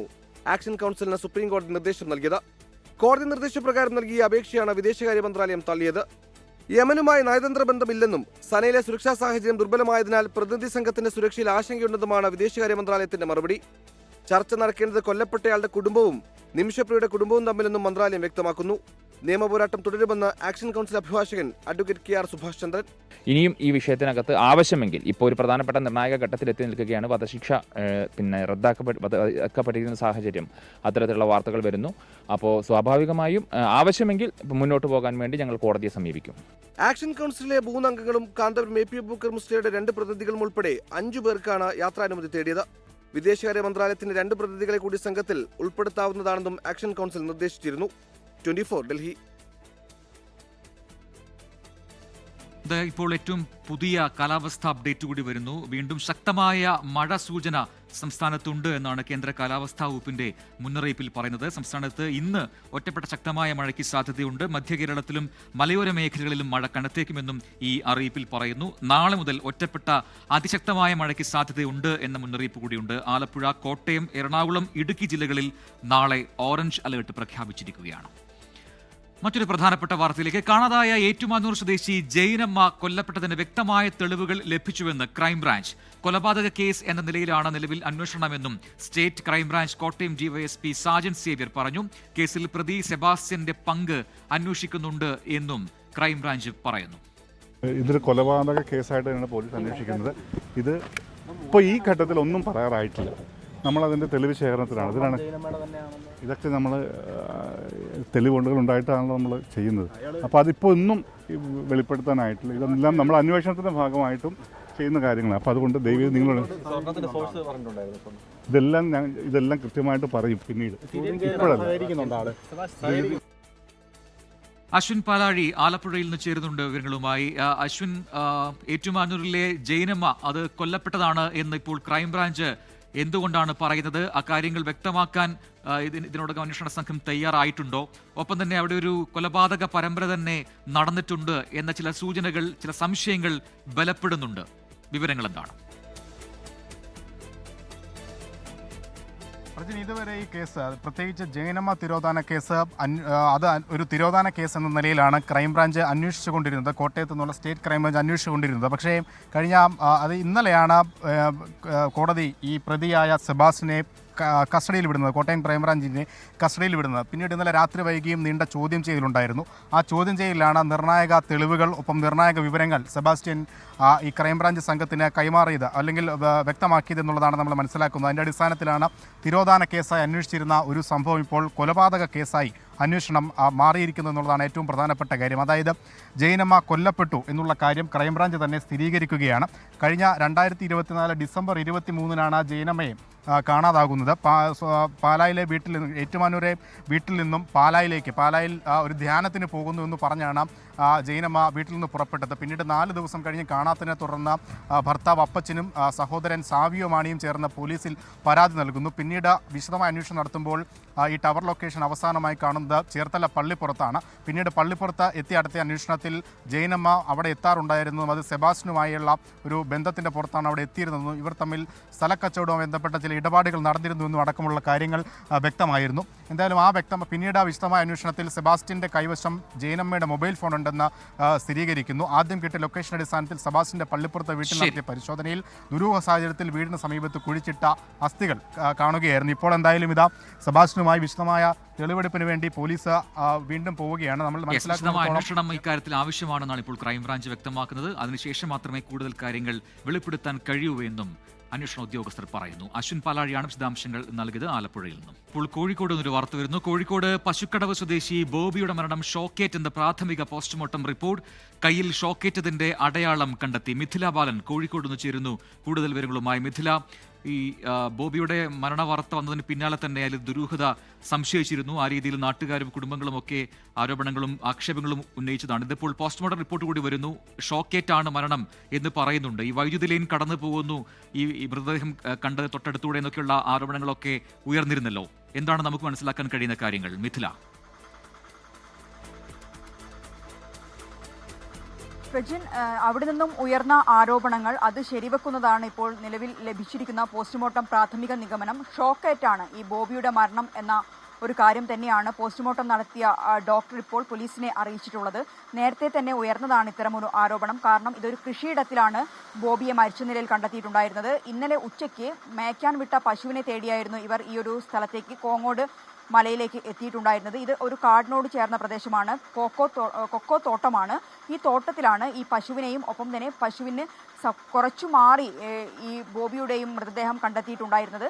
ആക്ഷൻ കൗൺസിലിന് സുപ്രീം കോടതി നിർദ്ദേശം നൽകിയത്. കോടതി നിർദ്ദേശപ്രകാരം നൽകിയ അപേക്ഷയാണ് വിദേശകാര്യ മന്ത്രാലയം തള്ളിയത്. യമനുമായി നയതന്ത്ര ബന്ധമില്ലെന്നും സനയിലെ സുരക്ഷാ സാഹചര്യം ദുർബലമായതിനാൽ പ്രതിനിധി സംഘത്തിന്റെ സുരക്ഷയിൽ ആശങ്കയുണ്ടെന്നുമാണ് വിദേശകാര്യ മന്ത്രാലയത്തിന്റെ മറുപടി. ചർച്ച നടക്കേണ്ടത് കൊല്ലപ്പെട്ടയാളുടെ കുടുംബവും നിമിഷപ്രിയയുടെ കുടുംബവും തമ്മിലെന്നും മന്ത്രാലയം വ്യക്തമാക്കുന്നു. നിയമപോരാട്ടം തുടരുമെന്ന് ആക്ഷൻ കൗൺസിൽ അഭിഭാഷകൻ അഡ്വക്കേറ്റ് KR സുഭാഷ് ചന്ദ്രൻ. ഇനിയും ഈ വിഷയത്തിനകത്ത് ആവശ്യമെങ്കിൽ ഇപ്പോൾ ഒരു പ്രധാനപ്പെട്ട നിർണായക ഘട്ടത്തിലെത്തി നിൽക്കുകയാണ്. വധശിക്ഷ റദ്ദാക്കപ്പെട്ടിരിക്കുന്ന സാഹചര്യം അത്തരത്തിലുള്ള വാർത്തകൾ വരുന്നു. അപ്പോൾ സ്വാഭാവികമായും ആവശ്യമെങ്കിൽ മുന്നോട്ട് പോകാൻ വേണ്ടി ഞങ്ങൾ കോടതിയെ സമീപിക്കും. ആക്ഷൻ കൗൺസിലിലെ 3 അംഗങ്ങളും കാന്തപുരം AP അബൂബക്കർ മുസ്ലിയുടെ 2 പ്രതിനിധികളും ഉൾപ്പെടെ 5 പേർക്കാണ് യാത്രാനുമതി തേടിയത്. വിദേശകാര്യ മന്ത്രാലയത്തിന്റെ 2 പ്രതിനിധികളെ കൂടി സംഘത്തിൽ ഉൾപ്പെടുത്താവുന്നതാണെന്നും ആക്ഷൻ കൗൺസിൽ നിർദ്ദേശിച്ചിരുന്നു. 24 ഡൽഹി. ഇപ്പോൾ ഏറ്റവും പുതിയ കാലാവസ്ഥ അപ്ഡേറ്റ് കൂടി വരുന്നു. വീണ്ടും ശക്തമായ മഴ സൂചന സംസ്ഥാനത്തുണ്ട് എന്നാണ് കേന്ദ്ര കാലാവസ്ഥാ വകുപ്പിന്റെ മുന്നറിയിപ്പിൽ പറയുന്നത്. സംസ്ഥാനത്ത് ഇന്ന് ഒറ്റപ്പെട്ട ശക്തമായ മഴയ്ക്ക് സാധ്യതയുണ്ട്. മധ്യ കേരളത്തിലും മലയോര മേഖലകളിലും മഴ കനത്തേക്കുമെന്നും ഈ അറിയിപ്പിൽ പറയുന്നു. നാളെ മുതൽ ഒറ്റപ്പെട്ട അതിശക്തമായ മഴയ്ക്ക് സാധ്യതയുണ്ട് എന്ന മുന്നറിയിപ്പ് കൂടിയുണ്ട്. ആലപ്പുഴ, കോട്ടയം, എറണാകുളം, ഇടുക്കി ജില്ലകളിൽ നാളെ ഓറഞ്ച് അലേർട്ട് പ്രഖ്യാപിച്ചിരിക്കുകയാണ്. മറ്റൊരു പ്രധാനപ്പെട്ട വാർത്തയിലേക്ക്. കാണാതായ ഏറ്റുമാനൂർ സ്വദേശി ജൈനമ്മ കൊല്ലപ്പെട്ടതിന് വ്യക്തമായ തെളിവുകൾ ലഭിച്ചുവെന്ന് ക്രൈംബ്രാഞ്ച്. കൊലപാതക കേസ് എന്ന നിലയിലാണ് നിലവിൽ അന്വേഷണമെന്നും state crime branch Kottayam DYSP Sajan Xavier പറഞ്ഞു. കേസിൽ പ്രതി സെബാസ്റ്റ്യന്റെ പങ്ക് അന്വേഷിക്കുന്നുണ്ട് എന്നും ക്രൈംബ്രാഞ്ച് പറയുന്നു. ഇതൊരു കൊലപാതക കേസായിട്ട് തന്നെയാണ് പോലീസ് അന്വേഷിക്കുന്നത്. ഇത് ഇപ്പോൾ ഈ ഘട്ടത്തിൽ ഒന്നും പറയാറായിട്ടില്ല. നമ്മളതിൻ്റെ തെളിവ് ശേഖരണത്തിലാണ്. ഇതിനാണ് ഇതൊക്കെ നമ്മൾ തെളിവുകൾ ഉണ്ടായിട്ടാണല്ലോ നമ്മൾ ചെയ്യുന്നത്. അപ്പോൾ അതിപ്പോൾ ഒന്നും വെളിപ്പെടുത്താനായിട്ടില്ല. ഇതെല്ലാം നമ്മൾ അന്വേഷണത്തിൻ്റെ ഭാഗമായിട്ടും ചെയ്യുന്ന കാര്യങ്ങളാണ്. അപ്പോൾ അതുകൊണ്ട് ദയവേത് നിങ്ങൾ ഇതെല്ലാം കൃത്യമായിട്ട് പറയും പിന്നീട്. ഇപ്പോഴല്ല. അശ്വിൻ പാലാഴി ആലപ്പുഴയിൽ നിന്ന് ചേരുന്നുണ്ട് വിവരങ്ങളുമായി. അശ്വിൻ, ഏറ്റുമാനൂരിലെ ജൈനമ്മ അത് കൊല്ലപ്പെട്ടതാണ് എന്ന് ഇപ്പോൾ ക്രൈംബ്രാഞ്ച് എന്തുകൊണ്ടാണ് പറയുന്നത്? അക്കാര്യങ്ങൾ വ്യക്തമാക്കാൻ ഇതിനോടകം അന്വേഷണ സംഘം തയ്യാറായിട്ടുണ്ടോ? ഒപ്പം തന്നെ അവിടെ ഒരു കൊലപാതക പരമ്പര തന്നെ നടന്നിട്ടുണ്ട് എന്ന ചില സൂചനകൾ, ചില സംശയങ്ങൾ ബലപ്പെടുന്നുണ്ട്. വിവരങ്ങൾ എന്താണ്? ഇതുവരെ ഈ കേസ്, പ്രത്യേകിച്ച് ജൈനമ്മ തിരോധാന കേസ്, അത് ഒരു തിരോധാന കേസ് എന്ന നിലയിലാണ് ക്രൈംബ്രാഞ്ച് അന്വേഷിച്ചുകൊണ്ടിരുന്നത്. കോട്ടയത്ത് നിന്നുള്ള സ്റ്റേറ്റ് ക്രൈംബ്രാഞ്ച് അന്വേഷിച്ചുകൊണ്ടിരുന്നത്. പക്ഷേ അത് ഇന്നലെയാണ് കോടതി ഈ പ്രതിയായ സെബാസ്റ്റിനെ കസ്റ്റഡിയിൽ വിടുന്നത്, കോട്ടയം ക്രൈംബ്രാഞ്ചിനെ കസ്റ്റഡിയിൽ വിടുന്നത്. പിന്നീട് ഇന്നലെ രാത്രി വൈകിയും നീണ്ട ചോദ്യം ചെയ്യലുണ്ടായിരുന്നു. ആ ചോദ്യം ചെയ്യലിലാണ് നിർണായക തെളിവുകൾ, ഒപ്പം നിർണായക വിവരങ്ങൾ സെബാസ്റ്റ്യൻ ഈ ക്രൈംബ്രാഞ്ച് സംഘത്തിന് കൈമാറിയത്, അല്ലെങ്കിൽ വ്യക്തമാക്കിയത് എന്നുള്ളതാണ് നമ്മൾ മനസ്സിലാക്കുന്നത്. അതിൻ്റെ അടിസ്ഥാനത്തിലാണ് തിരോധാന കേസായി അന്വേഷിച്ചിരുന്ന ഒരു സംഭവം ഇപ്പോൾ കൊലപാതക കേസായി അന്വേഷണം മാറിയിരിക്കുന്നു എന്നുള്ളതാണ് ഏറ്റവും പ്രധാനപ്പെട്ട കാര്യം. അതായത് ജൈനമ്മ കൊല്ലപ്പെട്ടു എന്നുള്ള കാര്യം ക്രൈംബ്രാഞ്ച് തന്നെ സ്ഥിരീകരിക്കുകയാണ്. കഴിഞ്ഞ 2024 ഡിസംബർ 23-നാണ് ജൈനമ്മയെ കാണാതാകുന്നത്. പാലായിലെ വീട്ടിൽ നിന്ന്, ഏറ്റുമാനൂരെ വീട്ടിൽ നിന്നും പാലായിൽ ഒരു ധ്യാനത്തിന് പോകുന്നു എന്ന് പറഞ്ഞാണ് ജൈനമ്മ വീട്ടിൽ നിന്ന് പുറപ്പെട്ടത്. പിന്നീട് 4 ദിവസം കഴിഞ്ഞ് കാണാത്തതിനെ തുടർന്ന് ഭർത്താവ് അപ്പച്ചനും സഹോദരൻ സാവിയോ മാണിയും ചേർന്ന് പോലീസിൽ പരാതി നൽകുന്നു. പിന്നീട് വിശദമായ അന്വേഷണം നടത്തുമ്പോൾ ഈ ടവർ ലൊക്കേഷൻ അവസാനമായി കാണുന്നത് ചേർത്തല പള്ളിപ്പുറത്താണ്. പിന്നീട് പള്ളിപ്പുറത്ത് എത്തിയ അടുത്ത അന്വേഷണത്തിൽ ജൈനമ്മ അവിടെ എത്താറുണ്ടായിരുന്നതും അത് സെബാസ്റ്റിനുമായുള്ള ഒരു ബന്ധത്തിൻ്റെ പുറത്താണ് അവിടെ എത്തിയിരുന്നതെന്നും ഇവർ തമ്മിൽ സ്ഥലക്കച്ചവടവുമായി ബന്ധപ്പെട്ട ചില ഇടപാടുകൾ നടന്നിരുന്നുവെന്നും അടക്കമുള്ള കാര്യങ്ങൾ വ്യക്തമായിരുന്നു. എന്തായാലും പിന്നീട് വിശദമായ അന്വേഷണത്തിൽ സെബാസ്റ്റ്യൻ്റെ കൈവശം ജൈനമ്മയുടെ മൊബൈൽ ഫോൺ ഉണ്ടെന്ന് സ്ഥിരീകരിക്കുന്നു. ആദ്യം കിട്ടിയ ലൊക്കേഷൻ അടിസ്ഥാനത്തിൽ സെബാസ്റ്റ്യൻ്റെ പള്ളിപ്പുറത്തെ വീട്ടിൽ നടത്തിയ പരിശോധനയിൽ ദുരൂഹ സാഹചര്യത്തിൽ വീടിന് സമീപത്ത് കുഴിച്ചിട്ട അസ്ഥികൾ കാണുകയായിരുന്നു. ഇപ്പോൾ എന്തായാലും സെബാസ്റ്റ്യനുമായി വിശദമായ തെളിവെടുപ്പിന് വേണ്ടി പോലീസ് വീണ്ടും പോവുകയാണ്. നമ്മൾ അന്വേഷണം ഇക്കാര്യത്തിൽ ആവശ്യമാണെന്നാണ് ഇപ്പോൾ ക്രൈംബ്രാഞ്ച് വ്യക്തമാക്കുന്നത്. അതിനുശേഷം മാത്രമേ കൂടുതൽ കാര്യങ്ങൾ വെളിപ്പെടുത്താൻ കഴിയൂ എന്നും അന്വേഷണ ഉദ്യോഗസ്ഥർ പറയുന്നു. അശ്വിൻ പാലാഴിയാണ് വിശദാംശങ്ങൾ നൽകിയത് ആലപ്പുഴയിൽ നിന്നും. ഇപ്പോൾ കോഴിക്കോട് നിന്നൊരു വാർത്ത വരുന്നു. കോഴിക്കോട് പശുക്കടവ് സ്വദേശി ബോബിയുടെ മരണം ഷോക്കേറ്റ് എന്ന പ്രാഥമിക പോസ്റ്റ്മോർട്ടം റിപ്പോർട്ട്. കയ്യിൽ ഷോക്കേറ്റതിന്റെ അടയാളം കണ്ടെത്തി. മിഥില ബാലൻ കോഴിക്കോട് നിന്ന് ചേരുന്നു കൂടുതൽ വിവരങ്ങളുമായി. മിഥില, ഈ ബോബിയുടെ മരണവാർത്ത വന്നതിന് പിന്നാലെ തന്നെ അതിൽ ദുരൂഹത സംശയിച്ചിരുന്നു. ആ രീതിയിൽ നാട്ടുകാരും കുടുംബങ്ങളും ഒക്കെ ആരോപണങ്ങളും ആക്ഷേപങ്ങളും ഉന്നയിച്ചതാണ്. ഇതിപ്പോൾ പോസ്റ്റ്മോർട്ടം റിപ്പോർട്ട് കൂടി വരുന്നു. ഷോക്കേറ്റാണ് മരണം എന്ന് പറയുന്നുണ്ട്. ഈ വൈദ്യുതി ലൈൻ കടന്നു പോകുന്നു, ഈ മൃതദേഹം കണ്ടത് തൊട്ടടുത്തൂടെ എന്നൊക്കെയുള്ള ആരോപണങ്ങളൊക്കെ ഉയർന്നിരുന്നല്ലോ. എന്താണ് നമുക്ക് മനസ്സിലാക്കാൻ കഴിയുന്ന കാര്യങ്ങൾ മിഥില? പ്രജിൻ, അവിടെ നിന്നും ഉയർന്ന ആരോപണങ്ങൾ അത് ശരിവെക്കുന്നതാണ് ഇപ്പോൾ നിലവിൽ ലഭിച്ചിരിക്കുന്ന പോസ്റ്റ്മോർട്ടം പ്രാഥമിക നിഗമനം. ഷോക്കേറ്റാണ് ഈ ബോബിയുടെ മരണം എന്ന ഒരു കാര്യം തന്നെയാണ് പോസ്റ്റ്മോർട്ടം നടത്തിയ ഡോക്ടർ ഇപ്പോൾ പോലീസിനെ അറിയിച്ചിട്ടുള്ളത്. നേരത്തെ തന്നെ ഉയർന്നതാണ് ഇത്തരമൊരു ആരോപണം. കാരണം ഇതൊരു കൃഷിയിടത്തിലാണ് ബോബിയെ മരിച്ച നിലയിൽ കണ്ടെത്തിയിട്ടുണ്ടായിരുന്നത്. ഇന്നലെ ഉച്ചയ്ക്ക് മേയ്ക്കാൻ വിട്ട പശുവിനെ തേടിയായിരുന്നു ഇവർ ഈ ഒരു സ്ഥലത്തേക്ക്, കോങ്ങോട് മലയിലേക്ക് എത്തിയിട്ടുണ്ടായിരുന്നത്. ഇത് ഒരു കാടിനോട് ചേർന്ന പ്രദേശമാണ്, കൊക്കോ തോട്ടമാണ്. ഈ തോട്ടത്തിലാണ് ഈ പശുവിനെയും ഒപ്പം തന്നെ പശുവിന് കുറച്ചു മാറി ഈ ബോബിയുടെയും മൃതദേഹം കണ്ടെത്തിയിട്ടുണ്ടായിരുന്നത്.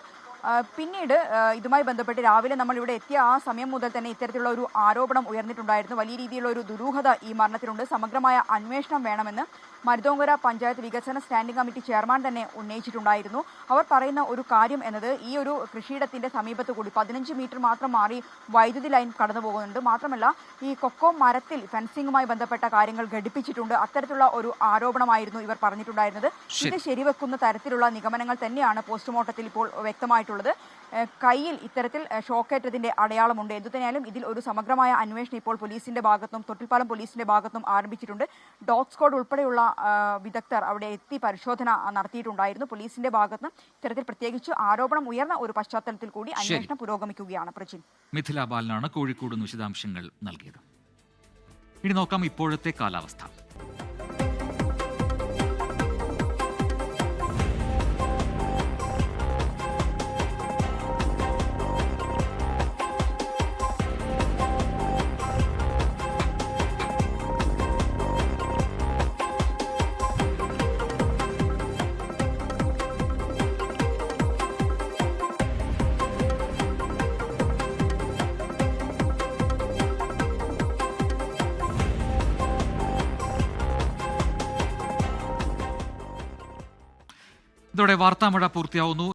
പിന്നീട് ഇതുമായി ബന്ധപ്പെട്ട് രാവിലെ നമ്മൾ ഇവിടെ എത്തിയ ആ സമയം മുതൽ തന്നെ ഇത്തരത്തിലുള്ള ഒരു ആരോപണം ഉയർന്നിട്ടുണ്ടായിരുന്നു. വലിയ രീതിയിലുള്ള ഒരു ദുരൂഹത ഈ മരണത്തിലുണ്ട്. സമഗ്രമായ അന്വേഷണം വേണമെന്ന് മരുതോങ്കര പഞ്ചായത്ത് വികസന സ്റ്റാൻഡിംഗ് കമ്മിറ്റി ചെയർമാൻ തന്നെ ഉന്നയിച്ചിട്ടുണ്ടായിരുന്നു. അവർ പറയുന്ന ഒരു കാര്യം എന്നത് ഈ ഒരു കൃഷിയിടത്തിന്റെ സമീപത്ത് കൂടി 15 മീറ്റർ മാത്രം മാറി വൈദ്യുതി ലൈൻ കടന്നു പോകുന്നുണ്ട്. മാത്രമല്ല ഈ കൊക്കോ മരത്തിൽ ഫെൻസിംഗുമായി ബന്ധപ്പെട്ട കാര്യങ്ങൾ ഘടിപ്പിച്ചിട്ടുണ്ട്. അത്തരത്തിലുള്ള ഒരു ആരോപണമായിരുന്നു ഇവർ പറഞ്ഞിട്ടുണ്ടായിരുന്നത്. ഇത് ശരിവെക്കുന്ന തരത്തിലുള്ള നിഗമനങ്ങൾ തന്നെയാണ് പോസ്റ്റ്മോർട്ടത്തിൽ ഇപ്പോൾ വ്യക്തമായിട്ടുള്ളത്. കയ്യിൽ ഇത്തരത്തിൽ ഷോക്കേറ്റതിന്റെ അടയാളമുണ്ട്. എന്തുതന്നെയാലും ഇതിൽ ഒരു സമഗ്രമായ അന്വേഷണം ഇപ്പോൾ പോലീസിന്റെ ഭാഗത്തും തൊട്ടിൽപ്പാലം പോലീസിന്റെ ഭാഗത്തും ആരംഭിച്ചിട്ടുണ്ട്. ഡോഗ് സ്ക്വാഡ് ഉൾപ്പെടെയുള്ള വിദഗ്ധർ അവിടെ എത്തി പരിശോധന നടത്തിയിട്ടുണ്ടായിരുന്നു. പോലീസിന്റെ ഭാഗത്ത് ഇത്തരത്തിൽ പ്രത്യേകിച്ച് ആരോപണം ഉയർന്ന ഒരു പശ്ചാത്തലത്തിൽ കൂടി അന്വേഷണം പുരോഗമിക്കുകയാണ്. പ്രജിൻ, മിഥില ബാലനാണ് കോഴിക്കോട് നിന്ന് വിശദാംശങ്ങൾ നൽകിയത്. ഇനി നോക്കാം ഇപ്പോഴത്തെ കാലാവസ്ഥ. ഇതോടെ വാർത്താമഴ പൂർത്തിയാവുന്നു.